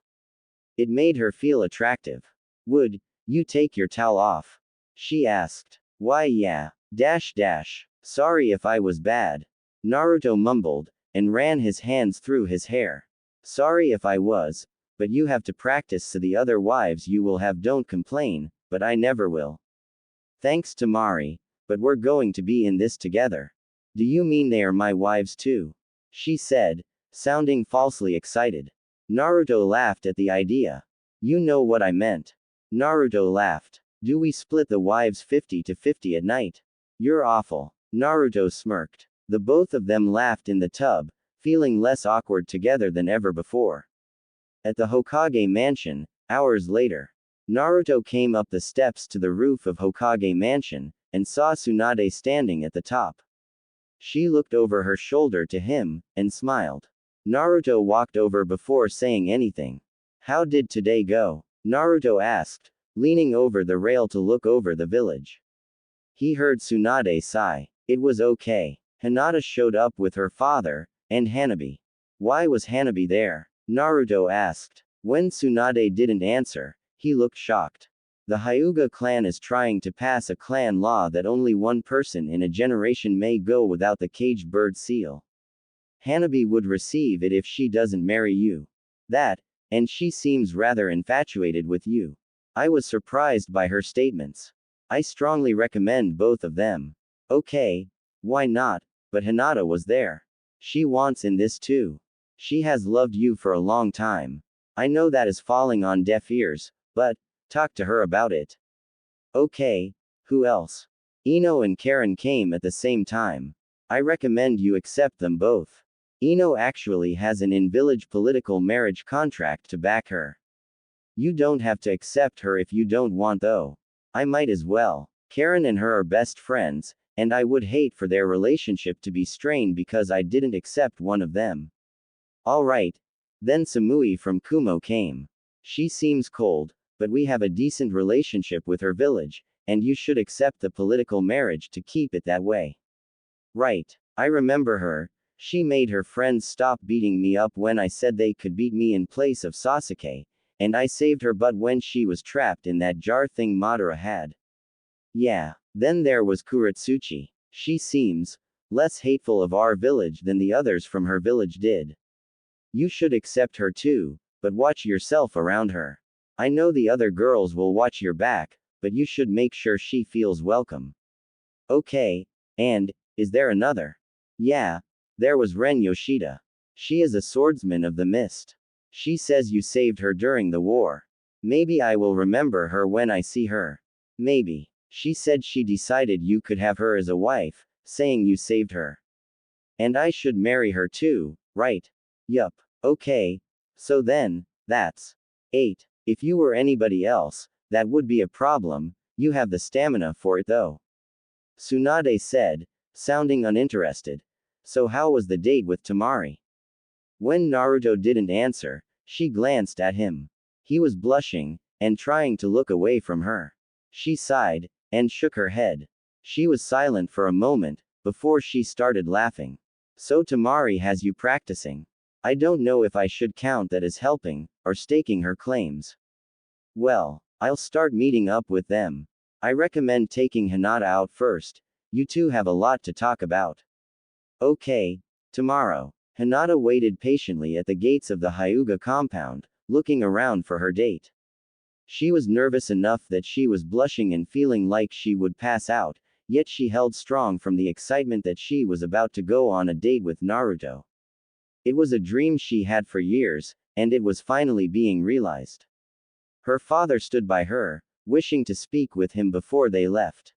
It made her feel attractive. Would you take your towel off? She asked. Why yeah. Sorry if I was bad. Naruto mumbled, and ran his hands through his hair. Sorry if I was, but you have to practice so the other wives you will have don't complain, but I never will. Thanks Temari, but we're going to be in this together. Do you mean they are my wives too? She said, sounding falsely excited. Naruto laughed at the idea. You know what I meant. Naruto laughed. Do we split the wives 50-50 at night? You're awful. Naruto smirked. The both of them laughed in the tub, feeling less awkward together than ever before. At the Hokage mansion, hours later, Naruto came up the steps to the roof of Hokage mansion, and saw Tsunade standing at the top. She looked over her shoulder to him, and smiled. Naruto walked over before saying anything. How did today go? Naruto asked, leaning over the rail to look over the village. He heard Tsunade sigh. It was okay. Hinata showed up with her father, and Hanabi. Why was Hanabi there? Naruto asked. When Tsunade didn't answer, he looked shocked. The Hyuga clan is trying to pass a clan law that only one person in a generation may go without the caged bird seal. Hanabi would receive it if she doesn't marry you. That, and she seems rather infatuated with you. I was surprised by her statements. I strongly recommend both of them. Okay, Why not? But Hinata was there. She wants in this too. She has loved you for a long time. I know that is falling on deaf ears, but talk to her about it. Okay, who else? Ino and Karen came at the same time. I recommend you accept them both. Ino actually has an in-village political marriage contract to back her. You don't have to accept her if you don't want though. I might as well. Karen and her are best friends, and I would hate for their relationship to be strained because I didn't accept one of them. Alright. Then Samui from Kumo came. She seems cold, but we have a decent relationship with her village, and you should accept the political marriage to keep it that way. Right. I remember her. She made her friends stop beating me up when I said they could beat me in place of Sasuke, and I saved her butt when she was trapped in that jar thing Madara had. Yeah. Then there was Kuratsuchi. She seems less hateful of our village than the others from her village did. You should accept her too, but watch yourself around her. I know the other girls will watch your back, but you should make sure she feels welcome. Okay, and, is there another? Yeah, there was Ren Yoshida. She is a swordsman of the mist. She says you saved her during the war. Maybe I will remember her when I see her. Maybe. She said she decided you could have her as a wife, saying you saved her. And I should marry her too, right? Yup. Okay. So then, that's 8. If you were anybody else, that would be a problem. You have the stamina for it though. Tsunade said, sounding uninterested. So how was the date with Tamari? When Naruto didn't answer, she glanced at him. He was blushing, and trying to look away from her. She sighed, and shook her head. She was silent for a moment, before she started laughing. So Tamari has you practicing. I don't know if I should count that as helping, or staking her claims. Well, I'll start meeting up with them. I recommend taking Hinata out first. You two have a lot to talk about. Okay, tomorrow. Hinata waited patiently at the gates of the Hyuga compound, looking around for her date. She was nervous enough that she was blushing and feeling like she would pass out, yet she held strong from the excitement that she was about to go on a date with Naruto. It was a dream she had for years, and it was finally being realized. Her father stood by her, wishing to speak with him before they left.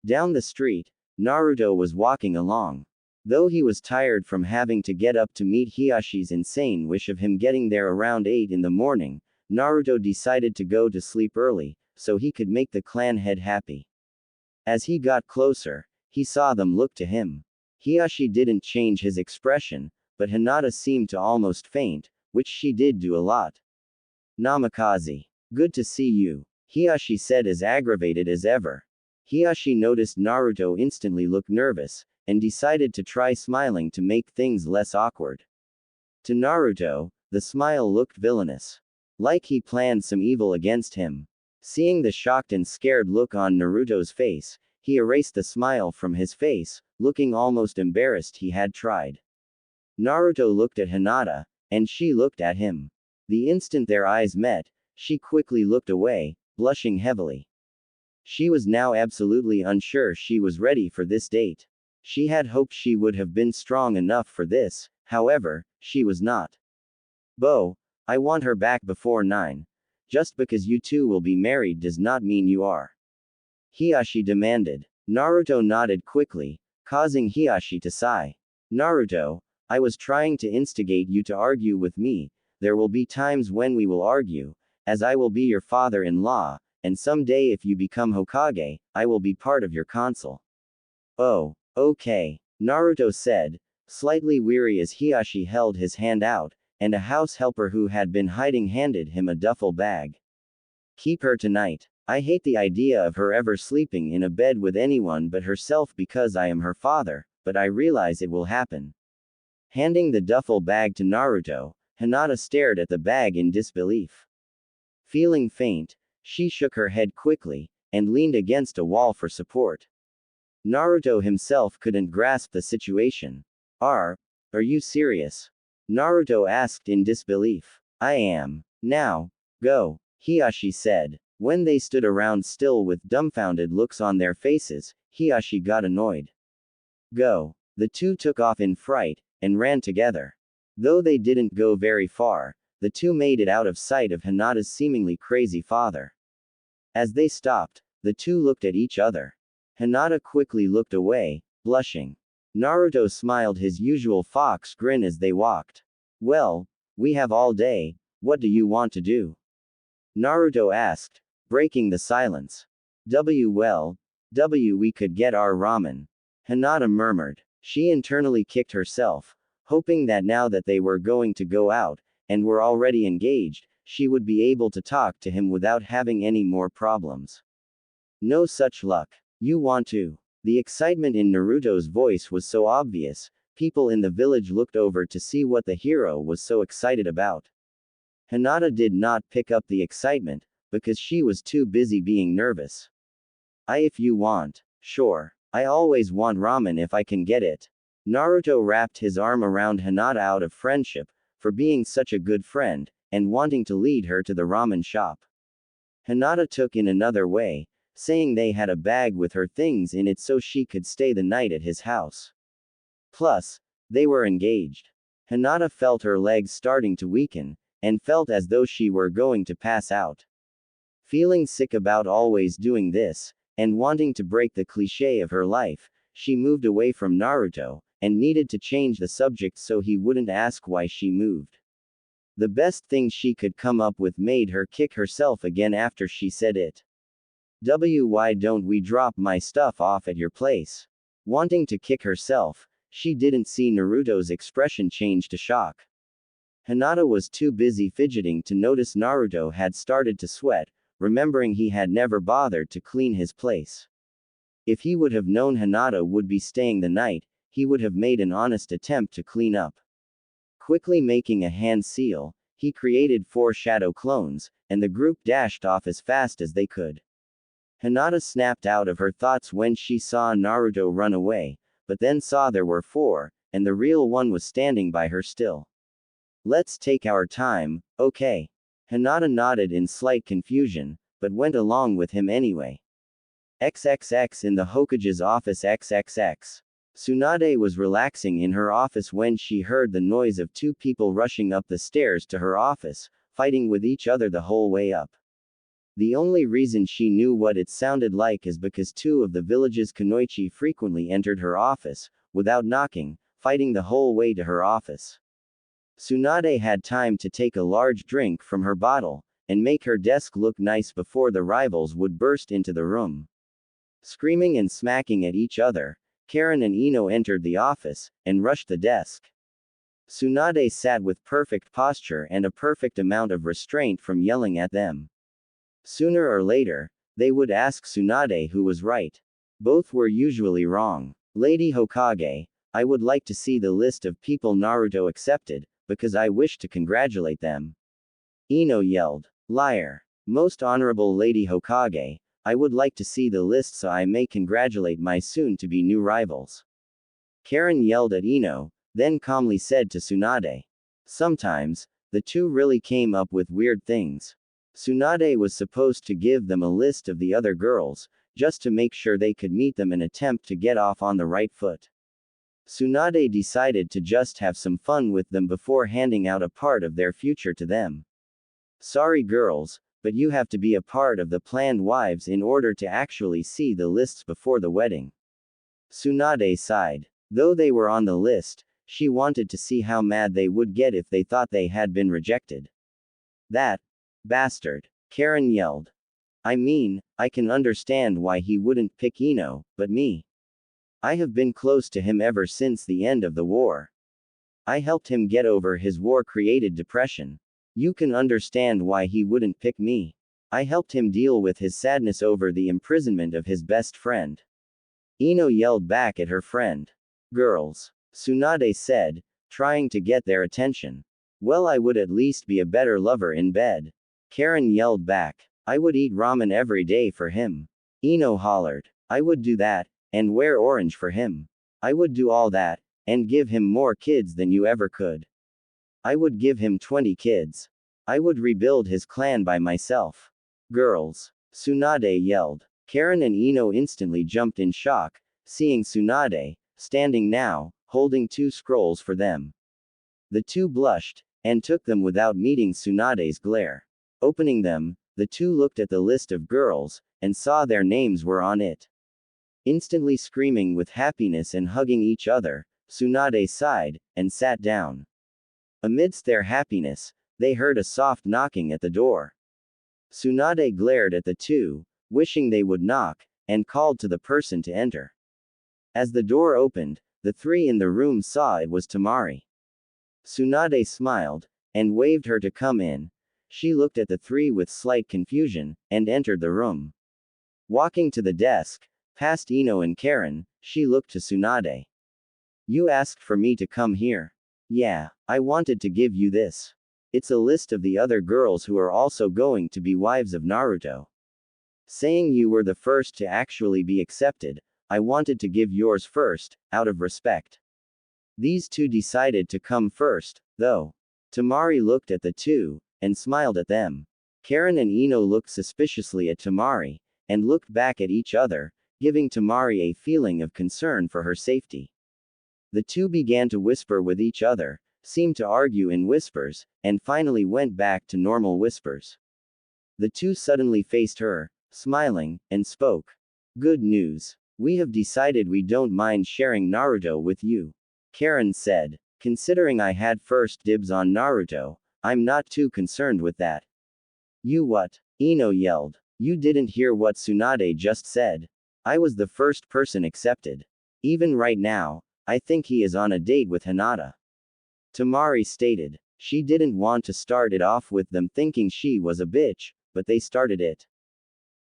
Down the street, Naruto was walking along. Though he was tired from having to get up to meet Hiyashi's insane wish of him getting there around 8 in the morning, Naruto decided to go to sleep early, so he could make the clan head happy. As he got closer, he saw them look to him. Hiyashi didn't change his expression, but Hinata seemed to almost faint, which she did do a lot. Namikaze. Good to see you, Hiyashi said as aggravated as ever. Hiyashi noticed Naruto instantly look nervous, and decided to try smiling to make things less awkward. To Naruto, the smile looked villainous. Like he planned some evil against him. Seeing the shocked and scared look on Naruto's face, he erased the smile from his face, looking almost embarrassed he had tried. Naruto looked at Hinata, and she looked at him. The instant their eyes met, she quickly looked away, blushing heavily. She was now absolutely unsure she was ready for this date. She had hoped she would have been strong enough for this, however, she was not. Bo, I want her back before 9. Just because you two will be married does not mean you are. Hiyashi demanded. Naruto nodded quickly, causing Hiyashi to sigh. Naruto, I was trying to instigate you to argue with me. There will be times when we will argue, as I will be your father-in-law, and someday if you become Hokage, I will be part of your council. Oh, okay, Naruto said, slightly weary as Hiyashi held his hand out, and a house helper who had been hiding handed him a duffel bag. Keep her tonight. I hate the idea of her ever sleeping in a bed with anyone but herself because I am her father, but I realize it will happen. Handing the duffel bag to Naruto, Hinata stared at the bag in disbelief. Feeling faint, she shook her head quickly, and leaned against a wall for support. Naruto himself couldn't grasp the situation. Are you serious? Naruto asked in disbelief. I am. Now, go, Hiyashi said. When they stood around still with dumbfounded looks on their faces, Hiyashi got annoyed. Go. The two took off in fright, and ran together. Though they didn't go very far, the two made it out of sight of Hinata's seemingly crazy father. As they stopped, the two looked at each other. Hinata quickly looked away, blushing. Naruto smiled his usual fox grin as they walked. Well, we have all day, what do you want to do? Naruto asked, breaking the silence. Well, we could get our ramen. Hinata murmured. She internally kicked herself, hoping that now that they were going to go out, and were already engaged, she would be able to talk to him without having any more problems. No such luck. You want to? The excitement in Naruto's voice was so obvious, people in the village looked over to see what the hero was so excited about. Hinata did not pick up the excitement, because she was too busy being nervous. If you want. Sure. I always want ramen if I can get it. Naruto wrapped his arm around Hinata out of friendship, for being such a good friend, and wanting to lead her to the ramen shop. Hinata took in another way, saying they had a bag with her things in it so she could stay the night at his house. Plus, they were engaged. Hinata felt her legs starting to weaken, and felt as though she were going to pass out. Feeling sick about always doing this, and wanting to break the cliché of her life, she moved away from Naruto, and needed to change the subject so he wouldn't ask why she moved. The best thing she could come up with made her kick herself again after she said it. Why don't we drop my stuff off at your place? Wanting to kick herself, she didn't see Naruto's expression change to shock. Hinata was too busy fidgeting to notice Naruto had started to sweat, remembering he had never bothered to clean his place. If he would have known Hinata would be staying the night, he would have made an honest attempt to clean up. Quickly making a hand seal, he created 4 shadow clones, and the group dashed off as fast as they could. Hinata snapped out of her thoughts when she saw Naruto run away, but then saw there were 4, and the real one was standing by her still. Let's take our time, okay? Hinata nodded in slight confusion, but went along with him anyway. XXX in the Hokage's office XXX. Tsunade was relaxing in her office when she heard the noise of 2 people rushing up the stairs to her office, fighting with each other the whole way up. The only reason she knew what it sounded like is because 2 of the village's kunoichi frequently entered her office, without knocking, fighting the whole way to her office. Tsunade had time to take a large drink from her bottle, and make her desk look nice before the rivals would burst into the room. Screaming and smacking at each other, Karen and Ino entered the office, and rushed the desk. Tsunade sat with perfect posture and a perfect amount of restraint from yelling at them. Sooner or later, they would ask Tsunade who was right. Both were usually wrong. Lady Hokage, I would like to see the list of people Naruto accepted, because I wish to congratulate them. Ino yelled. Liar. Most honorable Lady Hokage, I would like to see the list so I may congratulate my soon-to-be new rivals. Karen yelled at Ino, then calmly said to Tsunade. Sometimes, the two really came up with weird things. Tsunade was supposed to give them a list of the other girls, just to make sure they could meet them and attempt to get off on the right foot. Tsunade decided to just have some fun with them before handing out a part of their future to them. Sorry girls, but you have to be a part of the planned wives in order to actually see the lists before the wedding. Tsunade sighed. Though they were on the list, she wanted to see how mad they would get if they thought they had been rejected. That bastard, Karen yelled. I mean, I can understand why he wouldn't pick Ino, but me. I have been close to him ever since the end of the war. I helped him get over his war-created depression. You can understand why he wouldn't pick me. I helped him deal with his sadness over the imprisonment of his best friend. Ino yelled back at her friend. Girls, Tsunade said, trying to get their attention. Well, I would at least be a better lover in bed. Karen yelled back. I would eat ramen every day for him. Ino hollered. I would do that, and wear orange for him. I would do all that, and give him more kids than you ever could. I would give him 20 kids. I would rebuild his clan by myself. Girls, Tsunade yelled. Karen and Ino instantly jumped in shock, seeing Tsunade, standing now, holding 2 scrolls for them. The 2 blushed, and took them without meeting Tsunade's glare. Opening them, the 2 looked at the list of girls, and saw their names were on it. Instantly screaming with happiness and hugging each other, Tsunade sighed, and sat down. Amidst their happiness, they heard a soft knocking at the door. Tsunade glared at the 2, wishing they would knock, and called to the person to enter. As the door opened, the 3 in the room saw it was Tamari. Tsunade smiled, and waved her to come in. She looked at the 3 with slight confusion, and entered the room. Walking to the desk, past Ino and Karen, she looked to Tsunade. You asked for me to come here. Yeah, I wanted to give you this. It's a list of the other girls who are also going to be wives of Naruto. Saying you were the first to actually be accepted, I wanted to give yours first, out of respect. These 2 decided to come first, though. Tamari looked at the 2, and smiled at them. Karen and Ino looked suspiciously at Tamari, and looked back at each other, giving Tamari a feeling of concern for her safety. The 2 began to whisper with each other, seemed to argue in whispers, and finally went back to normal whispers. The 2 suddenly faced her, smiling, and spoke. Good news. We have decided we don't mind sharing Naruto with you. Karen said. Considering I had first dibs on Naruto, I'm not too concerned with that. You what? Ino yelled. You didn't hear what Tsunade just said. I was the first person accepted. Even right now, I think he is on a date with Hinata. Tamari stated. She didn't want to start it off with them thinking she was a bitch, but they started it.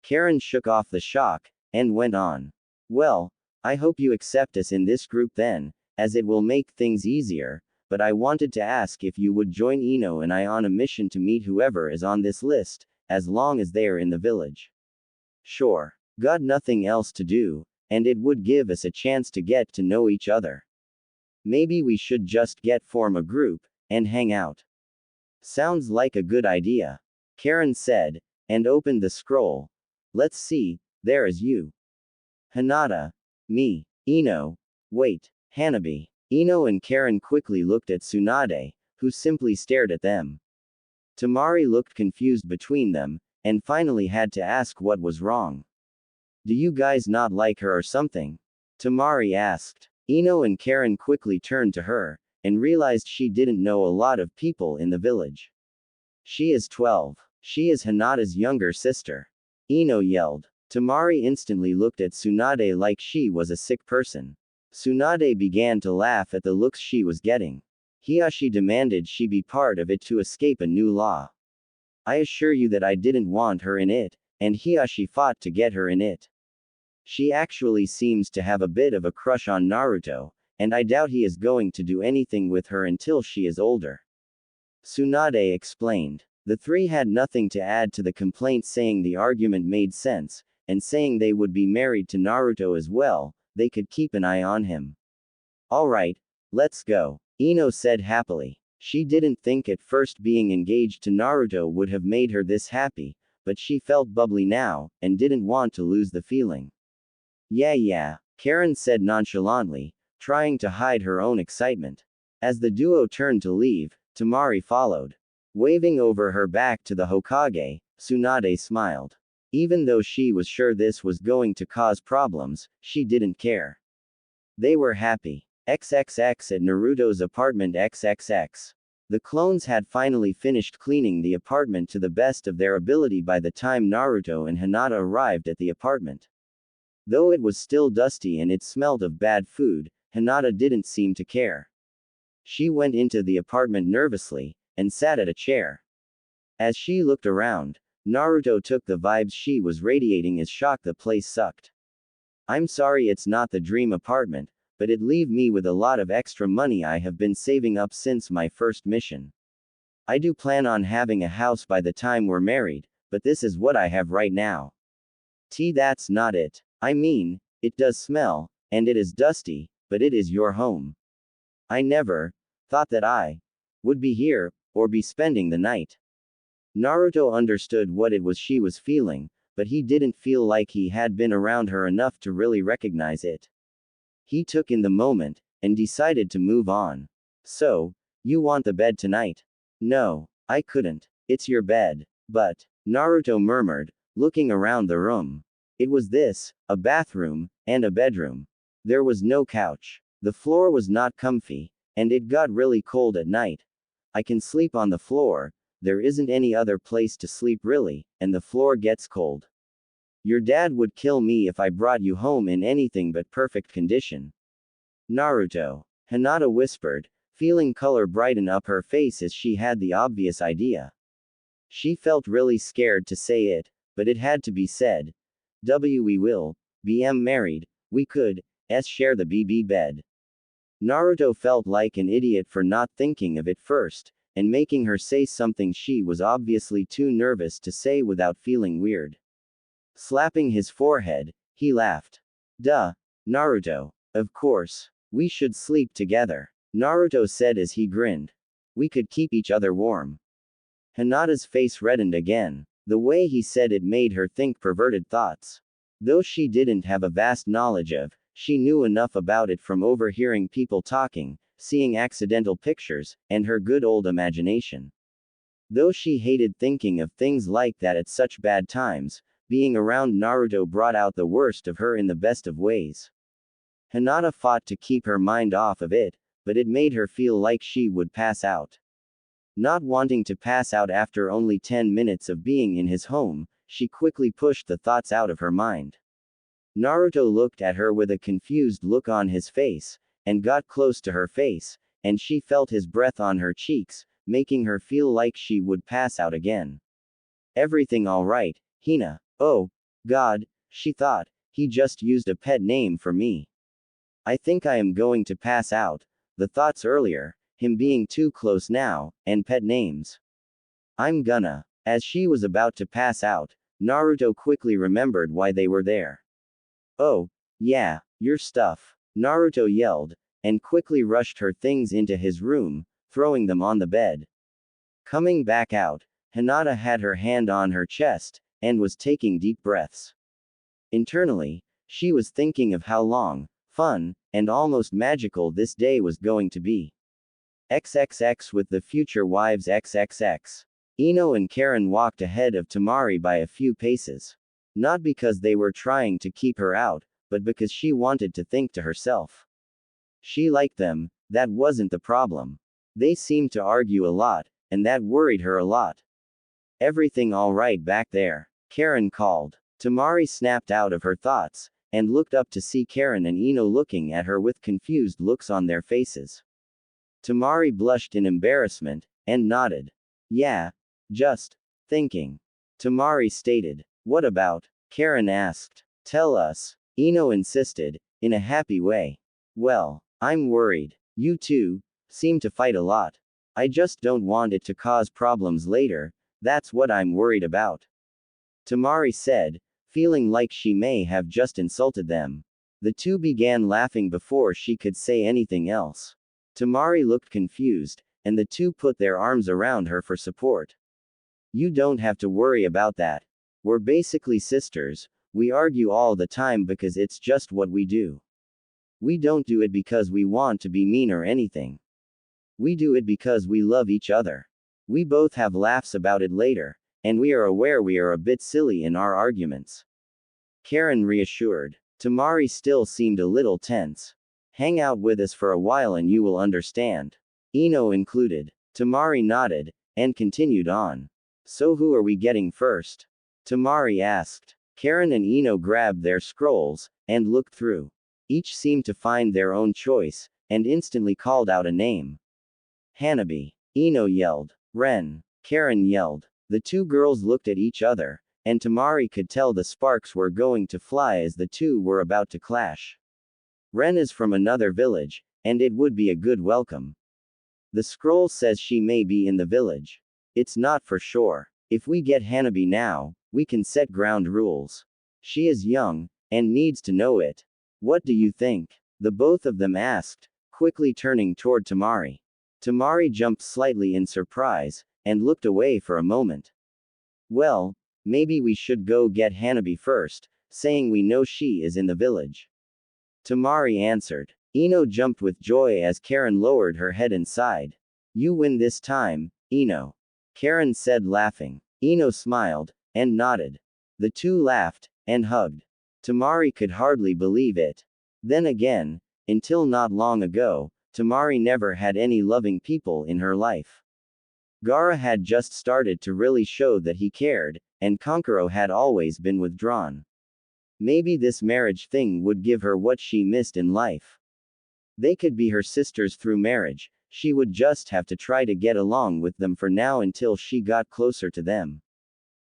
Karen shook off the shock, and went on. Well, I hope you accept us in this group then, as it will make things easier, but I wanted to ask if you would join Ino and I on a mission to meet whoever is on this list, as long as they are in the village. Sure. Got nothing else to do, and it would give us a chance to get to know each other. Maybe we should just form a group, and hang out. Sounds like a good idea. Karen said, and opened the scroll. Let's see, there is you. Hinata. Me. Ino. Wait. Hanabi. Ino and Karen quickly looked at Tsunade, who simply stared at them. Tamari looked confused between them, and finally had to ask what was wrong. Do you guys not like her or something? Tamari asked. Ino and Karen quickly turned to her, and realized she didn't know a lot of people in the village. She is 12. She is Hinata's younger sister. Ino yelled. Tamari instantly looked at Tsunade like she was a sick person. Tsunade began to laugh at the looks she was getting. Hiashi demanded she be part of it to escape a new law. I assure you that I didn't want her in it, and Hiashi fought to get her in it. She actually seems to have a bit of a crush on Naruto, and I doubt he is going to do anything with her until she is older. Tsunade explained. The 3 had nothing to add to the complaint, saying the argument made sense, and saying they would be married to Naruto as well, they could keep an eye on him. Alright, let's go, Ino said happily. She didn't think at first being engaged to Naruto would have made her this happy, but she felt bubbly now, and didn't want to lose the feeling. Yeah, Karen said nonchalantly, trying to hide her own excitement. As the duo turned to leave, Tamari followed. Waving over her back to the Hokage, Tsunade smiled. Even though she was sure this was going to cause problems, she didn't care. They were happy. XXX at Naruto's apartment XXX. The clones had finally finished cleaning the apartment to the best of their ability by the time Naruto and Hinata arrived at the apartment. Though it was still dusty and it smelled of bad food, Hinata didn't seem to care. She went into the apartment nervously, and sat at a chair. As she looked around, Naruto took the vibes she was radiating as shock the place sucked. I'm sorry it's not the dream apartment, but it leave me with a lot of extra money I have been saving up since my first mission. I do plan on having a house by the time we're married, but this is what I have right now. That's not it. I mean, it does smell, and it is dusty, but it is your home. I never thought that I would be here, or be spending the night. Naruto understood what it was she was feeling, but he didn't feel like he had been around her enough to really recognize it. He took in the moment, and decided to move on. So, you want the bed tonight? No, I couldn't. It's your bed. But, Naruto murmured, looking around the room. It was this, a bathroom, and a bedroom. There was no couch. The floor was not comfy, and it got really cold at night. I can sleep on the floor, there isn't any other place to sleep really, and the floor gets cold. Your dad would kill me if I brought you home in anything but perfect condition. Naruto. Hinata whispered, feeling color brighten up her face as she had the obvious idea. She felt really scared to say it, but it had to be said. We will, BM married, we could, share the BB bed. Naruto felt like an idiot for not thinking of it first, and making her say something she was obviously too nervous to say without feeling weird. Slapping his forehead, he laughed. Duh, Naruto. Of course. We should sleep together. Naruto said as he grinned. We could keep each other warm. Hinata's face reddened again. The way he said it made her think perverted thoughts. Though she didn't have a vast knowledge of, she knew enough about it from overhearing people talking, seeing accidental pictures, and her good old imagination. Though she hated thinking of things like that at such bad times, being around Naruto brought out the worst of her in the best of ways. Hinata fought to keep her mind off of it, but it made her feel like she would pass out. Not wanting to pass out after only 10 minutes of being in his home, she quickly pushed the thoughts out of her mind. Naruto looked at her with a confused look on his face, and got close to her face, and she felt his breath on her cheeks, making her feel like she would pass out again. Everything alright, Hina? Oh, God, she thought, he just used a pet name for me. I think I am going to pass out. The thoughts earlier, him being too close now, and pet names. I'm gonna. As she was about to pass out, Naruto quickly remembered why they were there. Oh, yeah, your stuff. Naruto yelled, and quickly rushed her things into his room, throwing them on the bed. Coming back out, Hinata had her hand on her chest, and was taking deep breaths. Internally, she was thinking of how long, fun, and almost magical this day was going to be. XXX with the future wives XXX. Ino and Karen walked ahead of Tamari by a few paces. Not because they were trying to keep her out, but because she wanted to think to herself. She liked them, that wasn't the problem. They seemed to argue a lot, and that worried her a lot. Everything all right back there? Karen called. Tamari snapped out of her thoughts, and looked up to see Karen and Ino looking at her with confused looks on their faces. Tamari blushed in embarrassment, and nodded. Yeah. Just thinking. Tamari stated. What about? Karen asked. Tell us. Ino insisted, in a happy way. Well, I'm worried. You two seem to fight a lot. I just don't want it to cause problems later, that's what I'm worried about. Tamari said, feeling like she may have just insulted them. The two began laughing before she could say anything else. Tamari looked confused, and the two put their arms around her for support. You don't have to worry about that. We're basically sisters, we argue all the time because it's just what we do. We don't do it because we want to be mean or anything. We do it because we love each other. We both have laughs about it later, and we are aware we are a bit silly in our arguments. Karen reassured. Tamari still seemed a little tense. Hang out with us for a while and you will understand. Ino included. Tamari nodded, and continued on. So who are we getting first? Tamari asked. Karen and Ino grabbed their scrolls, and looked through. Each seemed to find their own choice, and instantly called out a name. Hanabi. Ino yelled. Ren. Karen yelled. The two girls looked at each other, and Tamari could tell the sparks were going to fly as the two were about to clash. Ren is from another village, and it would be a good welcome. The scroll says she may be in the village. It's not for sure. If we get Hanabi now, we can set ground rules. She is young, and needs to know it. What do you think? The both of them asked, quickly turning toward Tamari. Tamari jumped slightly in surprise, and looked away for a moment. Well, maybe we should go get Hanabi first, saying we know she is in the village. Tamari answered. Ino jumped with joy as Karen lowered her head and sighed. You win this time, Ino. Karen said laughing. Ino smiled, and nodded. The two laughed, and hugged. Tamari could hardly believe it. Then again, until not long ago, Tamari never had any loving people in her life. Gaara had just started to really show that he cared, and Kankuro had always been withdrawn. Maybe this marriage thing would give her what she missed in life. They could be her sisters through marriage, she would just have to try to get along with them for now until she got closer to them.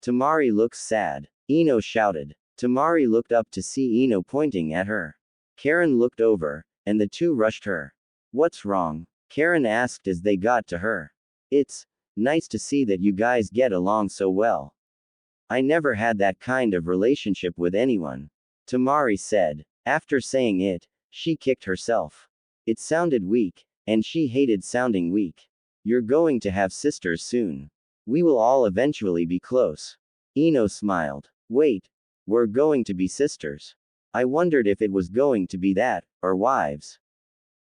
Tamari looks sad. Ino shouted. Tamari looked up to see Ino pointing at her. Karen looked over, and the two rushed her. What's wrong? Karen asked as they got to her. It's nice to see that you guys get along so well. I never had that kind of relationship with anyone. Tamari said. After saying it, she kicked herself. It sounded weak, and she hated sounding weak. You're going to have sisters soon. We will all eventually be close. Ino smiled. Wait. We're going to be sisters. I wondered if it was going to be that, or wives.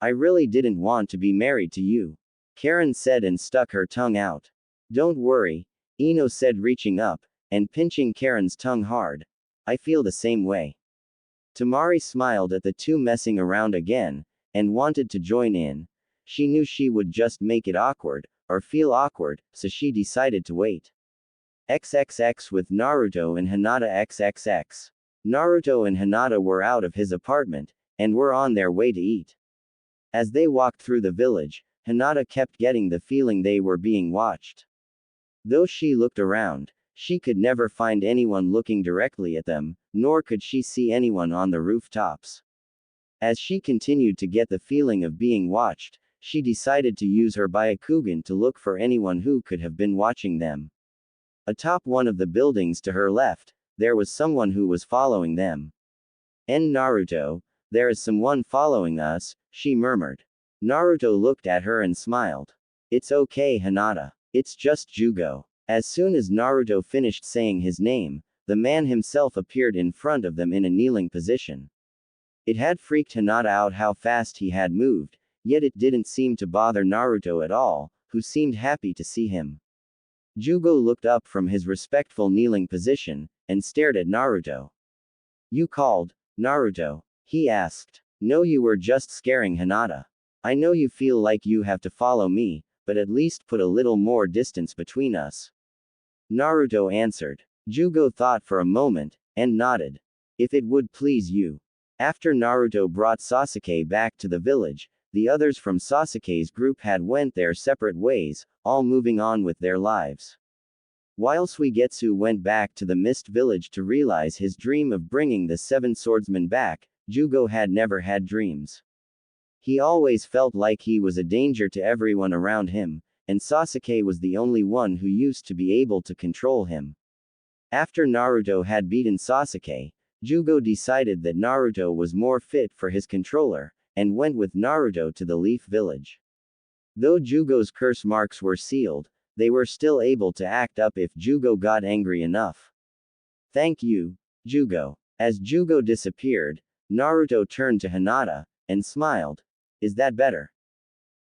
I really didn't want to be married to you. Karen said and stuck her tongue out. Don't worry, Ino said reaching up, and pinching Karen's tongue hard. I feel the same way. Tamari smiled at the two messing around again, and wanted to join in. She knew she would just make it awkward, or feel awkward, so she decided to wait. XXX with Naruto and Hinata XXX. Naruto and Hinata were out of his apartment, and were on their way to eat. As they walked through the village, Hinata kept getting the feeling they were being watched. Though she looked around, she could never find anyone looking directly at them, nor could she see anyone on the rooftops. As she continued to get the feeling of being watched, she decided to use her Byakugan to look for anyone who could have been watching them. Atop one of the buildings to her left, there was someone who was following them. Naruto, there is someone following us, she murmured. Naruto looked at her and smiled. It's okay, Hinata. It's just Jugo. As soon as Naruto finished saying his name, the man himself appeared in front of them in a kneeling position. It had freaked Hinata out how fast he had moved, yet it didn't seem to bother Naruto at all, who seemed happy to see him. Jugo looked up from his respectful kneeling position, and stared at Naruto. You called, Naruto? He asked. No, you were just scaring Hinata. I know you feel like you have to follow me, but at least put a little more distance between us. Naruto answered. Jugo thought for a moment, and nodded. If it would please you. After Naruto brought Sasuke back to the village, the others from Sasuke's group had went their separate ways, all moving on with their lives. While Suigetsu went back to the Mist Village to realize his dream of bringing the Seven Swordsmen back, Jugo had never had dreams. He always felt like he was a danger to everyone around him, and Sasuke was the only one who used to be able to control him. After Naruto had beaten Sasuke, Jugo decided that Naruto was more fit for his controller, and went with Naruto to the Leaf Village. Though Jugo's curse marks were sealed, they were still able to act up if Jugo got angry enough. Thank you, Jugo. As Jugo disappeared, Naruto turned to Hinata, and smiled. Is that better?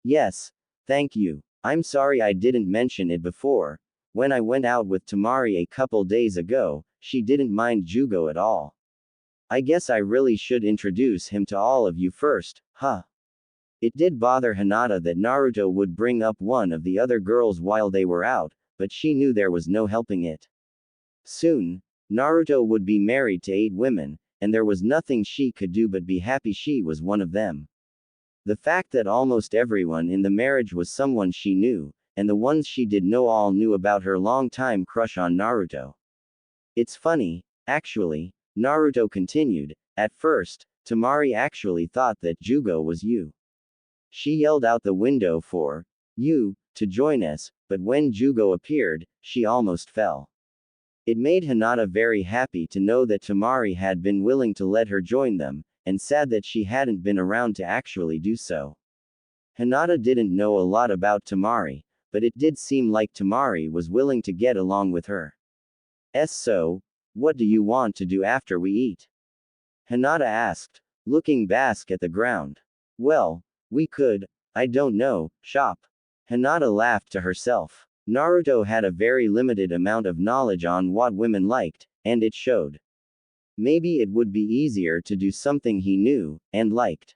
Yes, thank you. I'm sorry I didn't mention it before. When I went out with Tamari a couple days ago, she didn't mind Jugo at all. I guess I really should introduce him to all of you first, huh? It did bother Hinata that Naruto would bring up one of the other girls while they were out, but she knew there was no helping it. Soon, Naruto would be married to 8 women, and there was nothing she could do but be happy she was one of them. The fact that almost everyone in the marriage was someone she knew, and the ones she did know all knew about her long-time crush on Naruto. It's funny, actually, Naruto continued. At first, Tamari actually thought that Jugo was you. She yelled out the window for you to join us, but when Jugo appeared, she almost fell. It made Hinata very happy to know that Tamari had been willing to let her join them, and sad that she hadn't been around to actually do so. Hinata didn't know a lot about Tamari, but it did seem like Tamari was willing to get along with her. So, what do you want to do after we eat? Hinata asked, looking back at the ground. Well, we could, I don't know, shop. Hinata laughed to herself. Naruto had a very limited amount of knowledge on what women liked, and it showed. Maybe it would be easier to do something he knew and liked.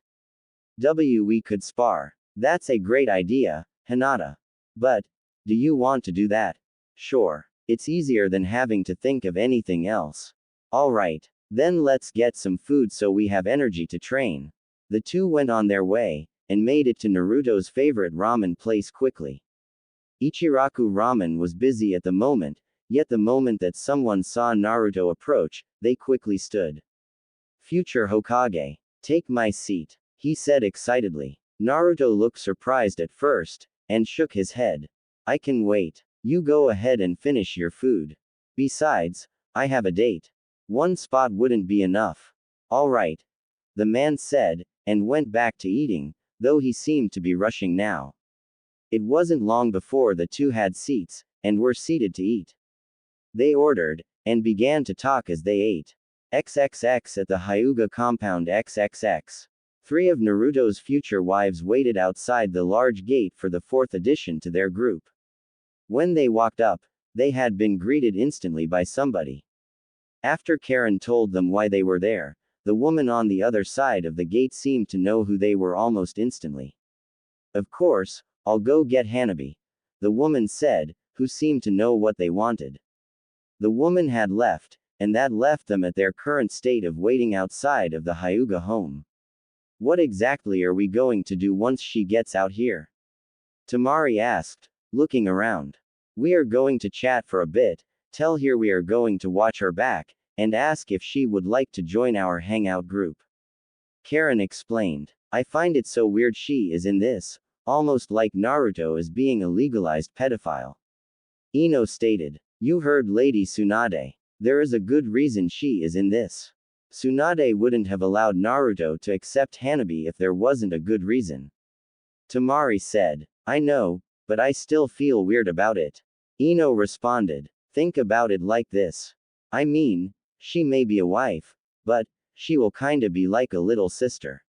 We could spar. That's a great idea, Hinata. But, do you want to do that? Sure. It's easier than having to think of anything else. Alright. Then let's get some food so we have energy to train. The two went on their way, and made it to Naruto's favorite ramen place quickly. Ichiraku Ramen was busy at the moment, yet the moment that someone saw Naruto approach, they quickly stood. Future Hokage. Take my seat, he said excitedly. Naruto looked surprised at first, and shook his head. I can wait. You go ahead and finish your food. Besides, I have a date. One spot wouldn't be enough. Alright. The man said, and went back to eating, though he seemed to be rushing now. It wasn't long before the two had seats, and were seated to eat. They ordered, and began to talk as they ate. XXX at the Hyuga compound XXX. 3 of Naruto's future wives waited outside the large gate for the 4th addition to their group. When they walked up, they had been greeted instantly by somebody. After Karen told them why they were there, the woman on the other side of the gate seemed to know who they were almost instantly. Of course, I'll go get hanabi, the woman said, who seemed to know what they wanted. The woman had left, and that left them at their current state of waiting outside of the Hyuga home. What exactly are we going to do once she gets out here? Tamari asked, looking around. We are going to chat for a bit, tell her we are going to watch her back, and ask if she would like to join our hangout group. Karen explained. I find it so weird she is in this, almost like Naruto is being a legalized pedophile. Ino stated. You heard Lady Tsunade. There is a good reason she is in this. Tsunade wouldn't have allowed Naruto to accept hanabi if there wasn't a good reason. Tamari said. I know, but I still feel weird about it. Ino responded. Think about it like this. I mean, she may be a wife, but she will kinda be like a little sister.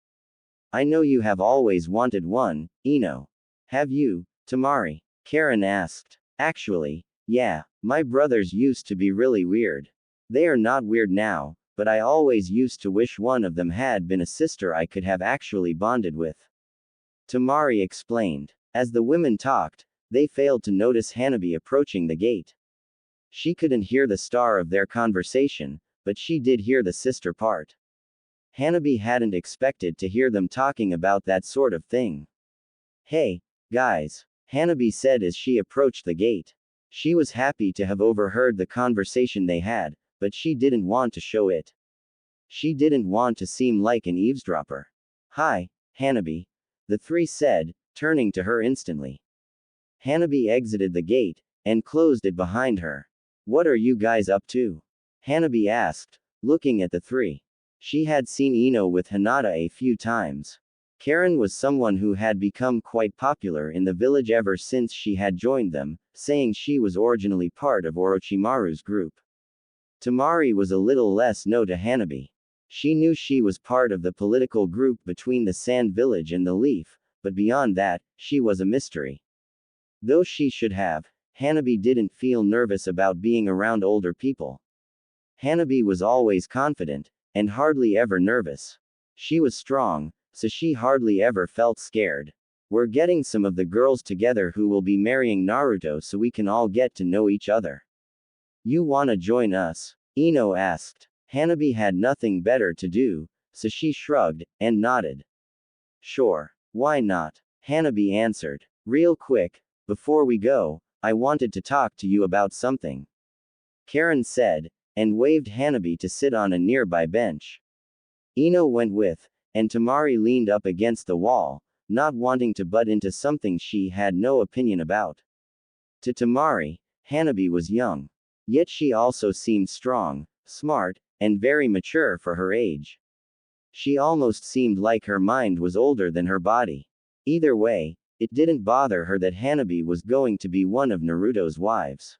I know you have always wanted one, Ino. Have you, Tamari? Karen asked. Actually, yeah, my brothers used to be really weird. They are not weird now, but I always used to wish one of them had been a sister I could have actually bonded with. Tamari explained. As the women talked, they failed to notice Hanabi approaching the gate. She couldn't hear the star of their conversation, but she did hear the sister part. Hanabi hadn't expected to hear them talking about that sort of thing. Hey, guys, Hanabi said as she approached the gate. She was happy to have overheard the conversation they had, but she didn't want to show it. She didn't want to seem like an eavesdropper. Hi, Hanabi, the 3 said, turning to her instantly. Hanabi exited the gate, and closed it behind her. What are you guys up to? Hanabi asked, looking at the 3. She had seen Ino with Hinata a few times. Karen was someone who had become quite popular in the village ever since she had joined them, saying she was originally part of Orochimaru's group. Tamari was a little less known to Hanabi. She knew she was part of the political group between the Sand Village and the Leaf, but beyond that, she was a mystery. Though she should have, Hanabi didn't feel nervous about being around older people. Hanabi was always confident, and hardly ever nervous. She was strong, so she hardly ever felt scared. We're getting some of the girls together who will be marrying Naruto so we can all get to know each other. You wanna join us? Ino asked. Hanabi had nothing better to do, so she shrugged, and nodded. Sure, why not? Hanabi answered. Real quick, before we go, I wanted to talk to you about something. Karen said, and waved Hanabi to sit on a nearby bench. Ino went with, and Tamari leaned up against the wall, not wanting to butt into something she had no opinion about. To Tamari, Hanabi was young. Yet she also seemed strong, smart, and very mature for her age. She almost seemed like her mind was older than her body. Either way, it didn't bother her that Hanabi was going to be one of Naruto's wives.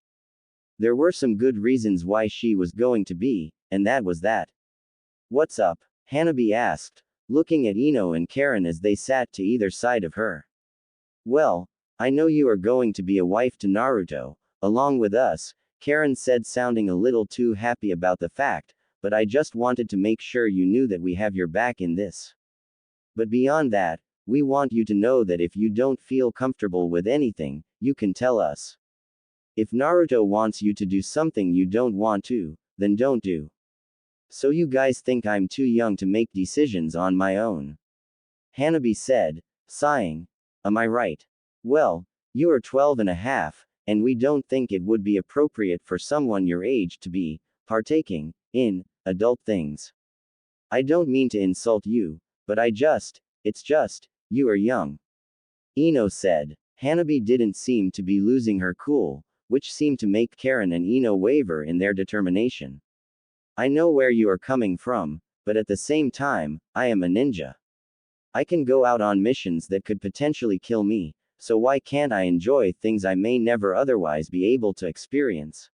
There were some good reasons why she was going to be, and that was that. What's up? Hanabi asked, looking at Ino and Karen as they sat to either side of her. Well, I know you are going to be a wife to Naruto, along with us, Karen said, sounding a little too happy about the fact, but I just wanted to make sure you knew that we have your back in this. But beyond that, we want you to know that if you don't feel comfortable with anything, you can tell us. If Naruto wants you to do something you don't want to, then don't do. So you guys think I'm too young to make decisions on my own? Hanabi said, sighing. Am I right? Well, you are 12 and a half, and we don't think it would be appropriate for someone your age to be partaking in adult things. I don't mean to insult you, but it's just, you are young. Ino said. Hanabi didn't seem to be losing her cool, which seemed to make Karen and Ino waver in their determination. I know where you are coming from, but at the same time, I am a ninja. I can go out on missions that could potentially kill me, so why can't I enjoy things I may never otherwise be able to experience?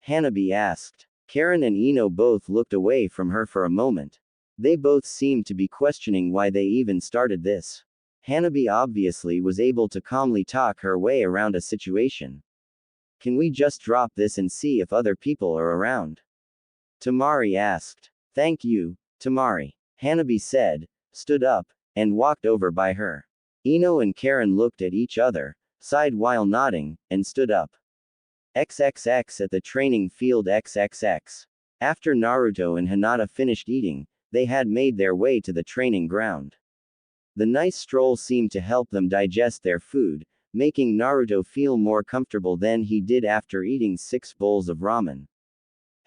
Hanabi asked. Karen and Ino both looked away from her for a moment. They both seemed to be questioning why they even started this. Hanabi obviously was able to calmly talk her way around a situation. Can we just drop this and see if other people are around? Tamari asked. Thank you, Tamari. Hanabi said, stood up, and walked over by her. Ino and Karen looked at each other, sighed while nodding, and stood up. XXX at the training field XXX. After Naruto and Hinata finished eating, they had made their way to the training ground. The nice stroll seemed to help them digest their food, making Naruto feel more comfortable than he did after eating 6 bowls of ramen.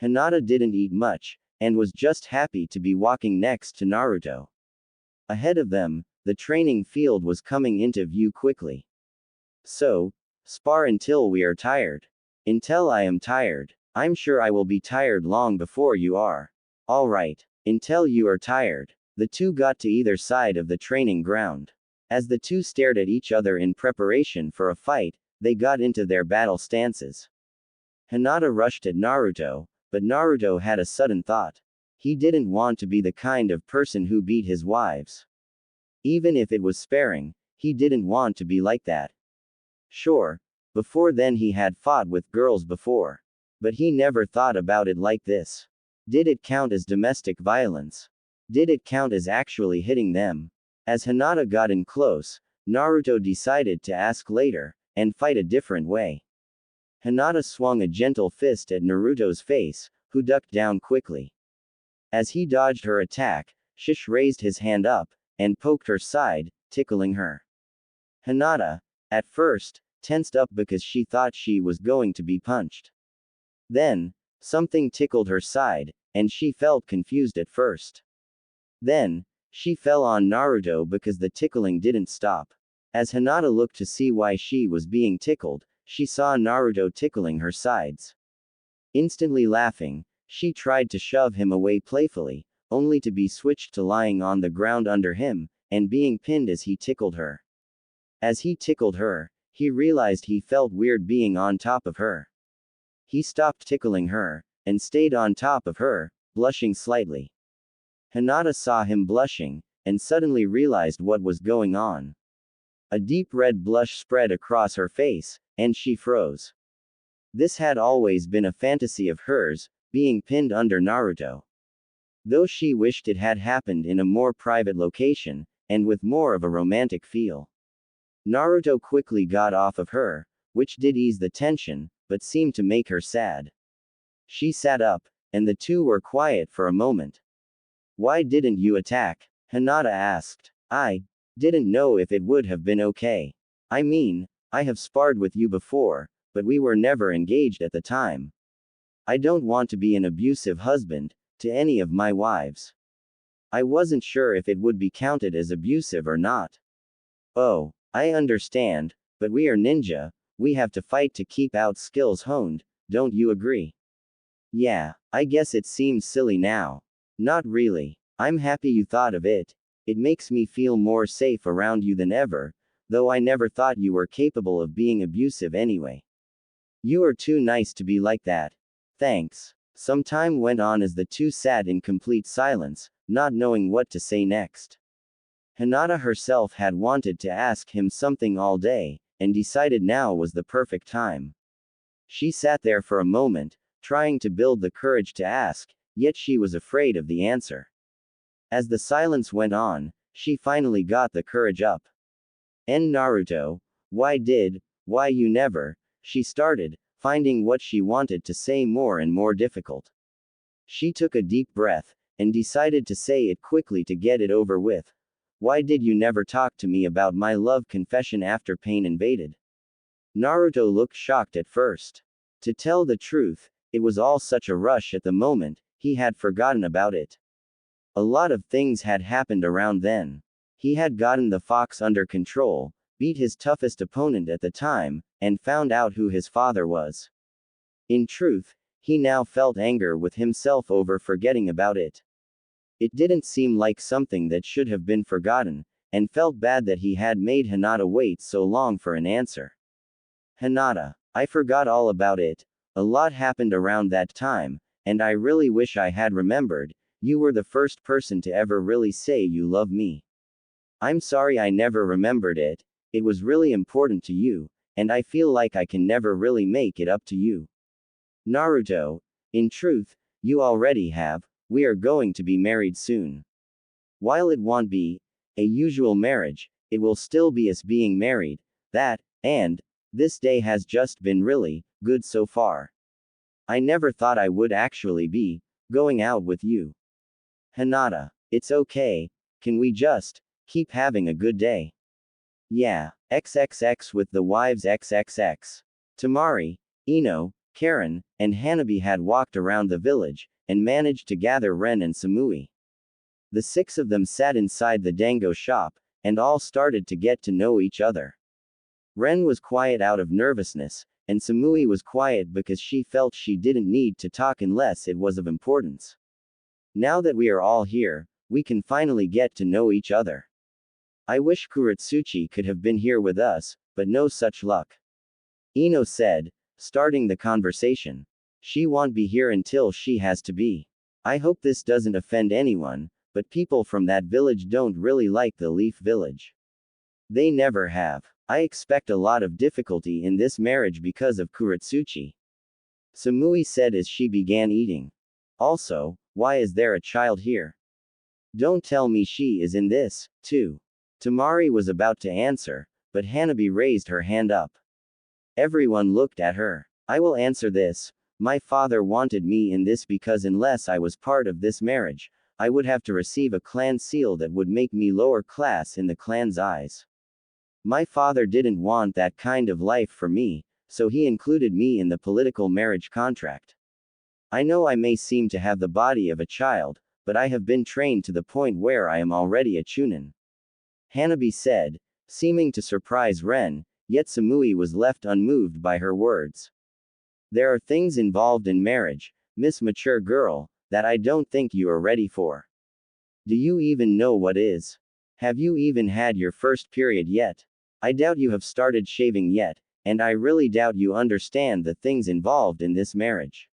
Hinata didn't eat much, and was just happy to be walking next to Naruto. Ahead of them, the training field was coming into view quickly. So, spar until we are tired. Until I am tired. I'm sure I will be tired long before you are. Alright. Until you are tired. The two got to either side of the training ground. As the two stared at each other in preparation for a fight, they got into their battle stances. Hinata rushed at Naruto, but Naruto had a sudden thought. He didn't want to be the kind of person who beat his wives. Even if it was sparing, he didn't want to be like that. Sure, before then he had fought with girls before. But he never thought about it like this. Did it count as domestic violence? Did it count as actually hitting them? As Hinata got in close, Naruto decided to ask later, and fight a different way. Hinata swung a gentle fist at Naruto's face, who ducked down quickly. As he dodged her attack, Shish raised his hand up, and poked her side, tickling her. Hinata, at first, tensed up because she thought she was going to be punched. Then, something tickled her side, and she felt confused at first. Then, she fell on Naruto because the tickling didn't stop. As Hinata looked to see why she was being tickled, she saw Naruto tickling her sides. Instantly laughing, she tried to shove him away playfully, only to be switched to lying on the ground under him, and being pinned as he tickled her. As he tickled her, he realized he felt weird being on top of her. He stopped tickling her, and stayed on top of her, blushing slightly. Hinata saw him blushing, and suddenly realized what was going on. A deep red blush spread across her face, and she froze. This had always been a fantasy of hers, being pinned under Naruto. Though she wished it had happened in a more private location, and with more of a romantic feel. Naruto quickly got off of her, which did ease the tension, but seemed to make her sad. She sat up, and the two were quiet for a moment. Why didn't you attack? Hinata asked. I didn't know if it would have been okay. I mean, I have sparred with you before, but we were never engaged at the time. I don't want to be an abusive husband to any of my wives. I wasn't sure if it would be counted as abusive or not. Oh, I understand, but we are ninja, we have to fight to keep our skills honed, don't you agree? Yeah, I guess it seems silly now. Not really. I'm happy you thought of it. It makes me feel more safe around you than ever, though I never thought you were capable of being abusive anyway. You are too nice to be like that. Thanks. Some time went on as the two sat in complete silence, not knowing what to say next. Hinata herself had wanted to ask him something all day, and decided now was the perfect time. She sat there for a moment, trying to build the courage to ask, yet she was afraid of the answer. As the silence went on, she finally got the courage up. Naruto, why you never, she started, finding what she wanted to say more and more difficult. She took a deep breath, and decided to say it quickly to get it over with. Why did you never talk to me about my love confession after pain invaded? Naruto looked shocked at first. To tell the truth, it was all such a rush at the moment, he had forgotten about it. A lot of things had happened around then. He had gotten the fox under control, beat his toughest opponent at the time, and found out who his father was. In truth, he now felt anger with himself over forgetting about it. It didn't seem like something that should have been forgotten, and felt bad that he had made Hinata wait so long for an answer. Hinata, I forgot all about it. A lot happened around that time, and I really wish I had remembered. You were the first person to ever really say you love me. I'm sorry I never remembered it. It was really important to you, and I feel like I can never really make it up to you. Naruto, in truth, you already have. We are going to be married soon. While it won't be a usual marriage, it will still be us being married. And this day has just been really good so far. I never thought I would actually be going out with you. Hinata, it's okay. Can we just keep having a good day? Yeah, XXX with the wives XXX. Tamari, Ino, Karen, and Hanabi had walked around the village, and managed to gather Ren and Samui. The six of them sat inside the dango shop, and all started to get to know each other. Ren was quiet out of nervousness, and Samui was quiet because she felt she didn't need to talk unless it was of importance. Now that we are all here, we can finally get to know each other. I wish Kuratsuchi could have been here with us, but no such luck. Ino said, starting the conversation. She won't be here until she has to be. I hope this doesn't offend anyone, but people from that village don't really like the Leaf Village. They never have. I expect a lot of difficulty in this marriage because of Kuratsuchi. Samui said as she began eating. Also, why is there a child here? Don't tell me she is in this, too. Tamari was about to answer, but Hanabi raised her hand up. Everyone looked at her. I will answer this. My father wanted me in this because unless I was part of this marriage, I would have to receive a clan seal that would make me lower class in the clan's eyes. My father didn't want that kind of life for me, so he included me in the political marriage contract. I know I may seem to have the body of a child, but I have been trained to the point where I am already a chunin. Hanabi said, seeming to surprise Ren, yet Samui was left unmoved by her words. There are things involved in marriage, Miss Mature Girl, that I don't think you are ready for. Do you even know what is? Have you even had your first period yet? I doubt you have started shaving yet, and I really doubt you understand the things involved in this marriage.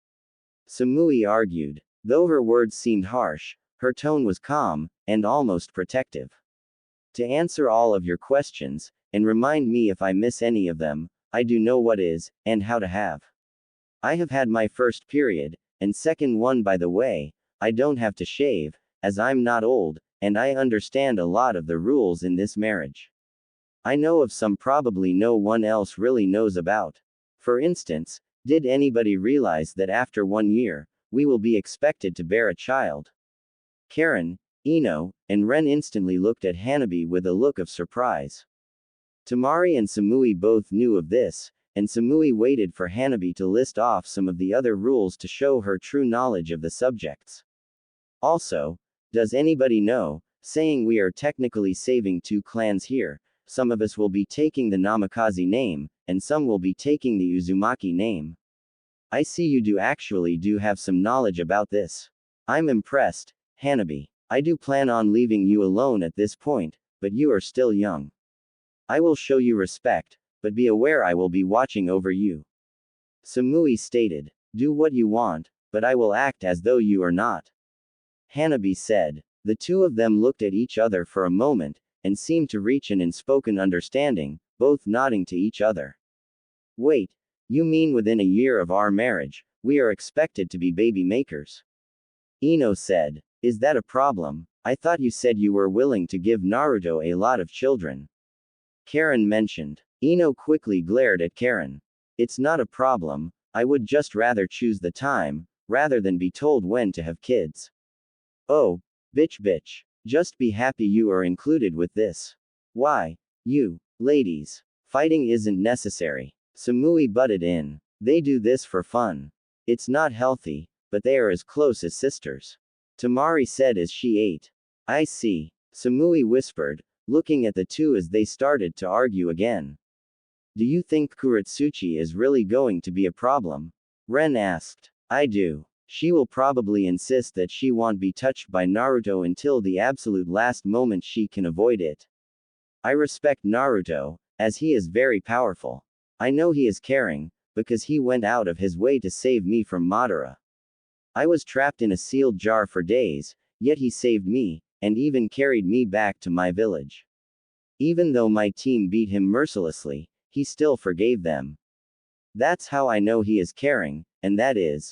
Samui argued. Though her words seemed harsh, her tone was calm, and almost protective. To answer all of your questions, and remind me if I miss any of them, I do know what is, and how to have. I have had my first period, and second one by the way. I don't have to shave, as I'm not old, and I understand a lot of the rules in this marriage. I know of some probably no one else really knows about. For instance, did anybody realize that after 1 year, we will be expected to bear a child? Karen, Ino, and Ren instantly looked at Hanabi with a look of surprise. Tamari and Samui both knew of this, and Samui waited for Hanabi to list off some of the other rules to show her true knowledge of the subjects. Also, does anybody know, saying we are technically saving 2 clans here, some of us will be taking the Namikaze name, and some will be taking the Uzumaki name. I see you do actually have some knowledge about this. I'm impressed, Hanabi. I do plan on leaving you alone at this point, but you are still young. I will show you respect, but be aware I will be watching over you. Samui stated. Do what you want, but I will act as though you are not. Hanabi said. The two of them looked at each other for a moment, and seemed to reach an unspoken understanding, both nodding to each other. Wait, you mean within a year of our marriage, we are expected to be baby makers? Ino said. Is that a problem? I thought you said you were willing to give Naruto a lot of children. Karen mentioned. Ino quickly glared at Karen. It's not a problem, I would just rather choose the time, rather than be told when to have kids. Oh, bitch. Just be happy you are included with this. Why? You, ladies. Fighting isn't necessary. Samui butted in. They do this for fun. It's not healthy, but they are as close as sisters. Tamari said as she ate. I see. Samui whispered, looking at the two as they started to argue again. Do you think Kuratsuchi is really going to be a problem? Ren asked. I do. She will probably insist that she won't be touched by Naruto until the absolute last moment she can avoid it. I respect Naruto, as he is very powerful. I know he is caring, because he went out of his way to save me from Madara. I was trapped in a sealed jar for days, yet he saved me, and even carried me back to my village. Even though my team beat him mercilessly, he still forgave them. That's how I know he is caring, and that is,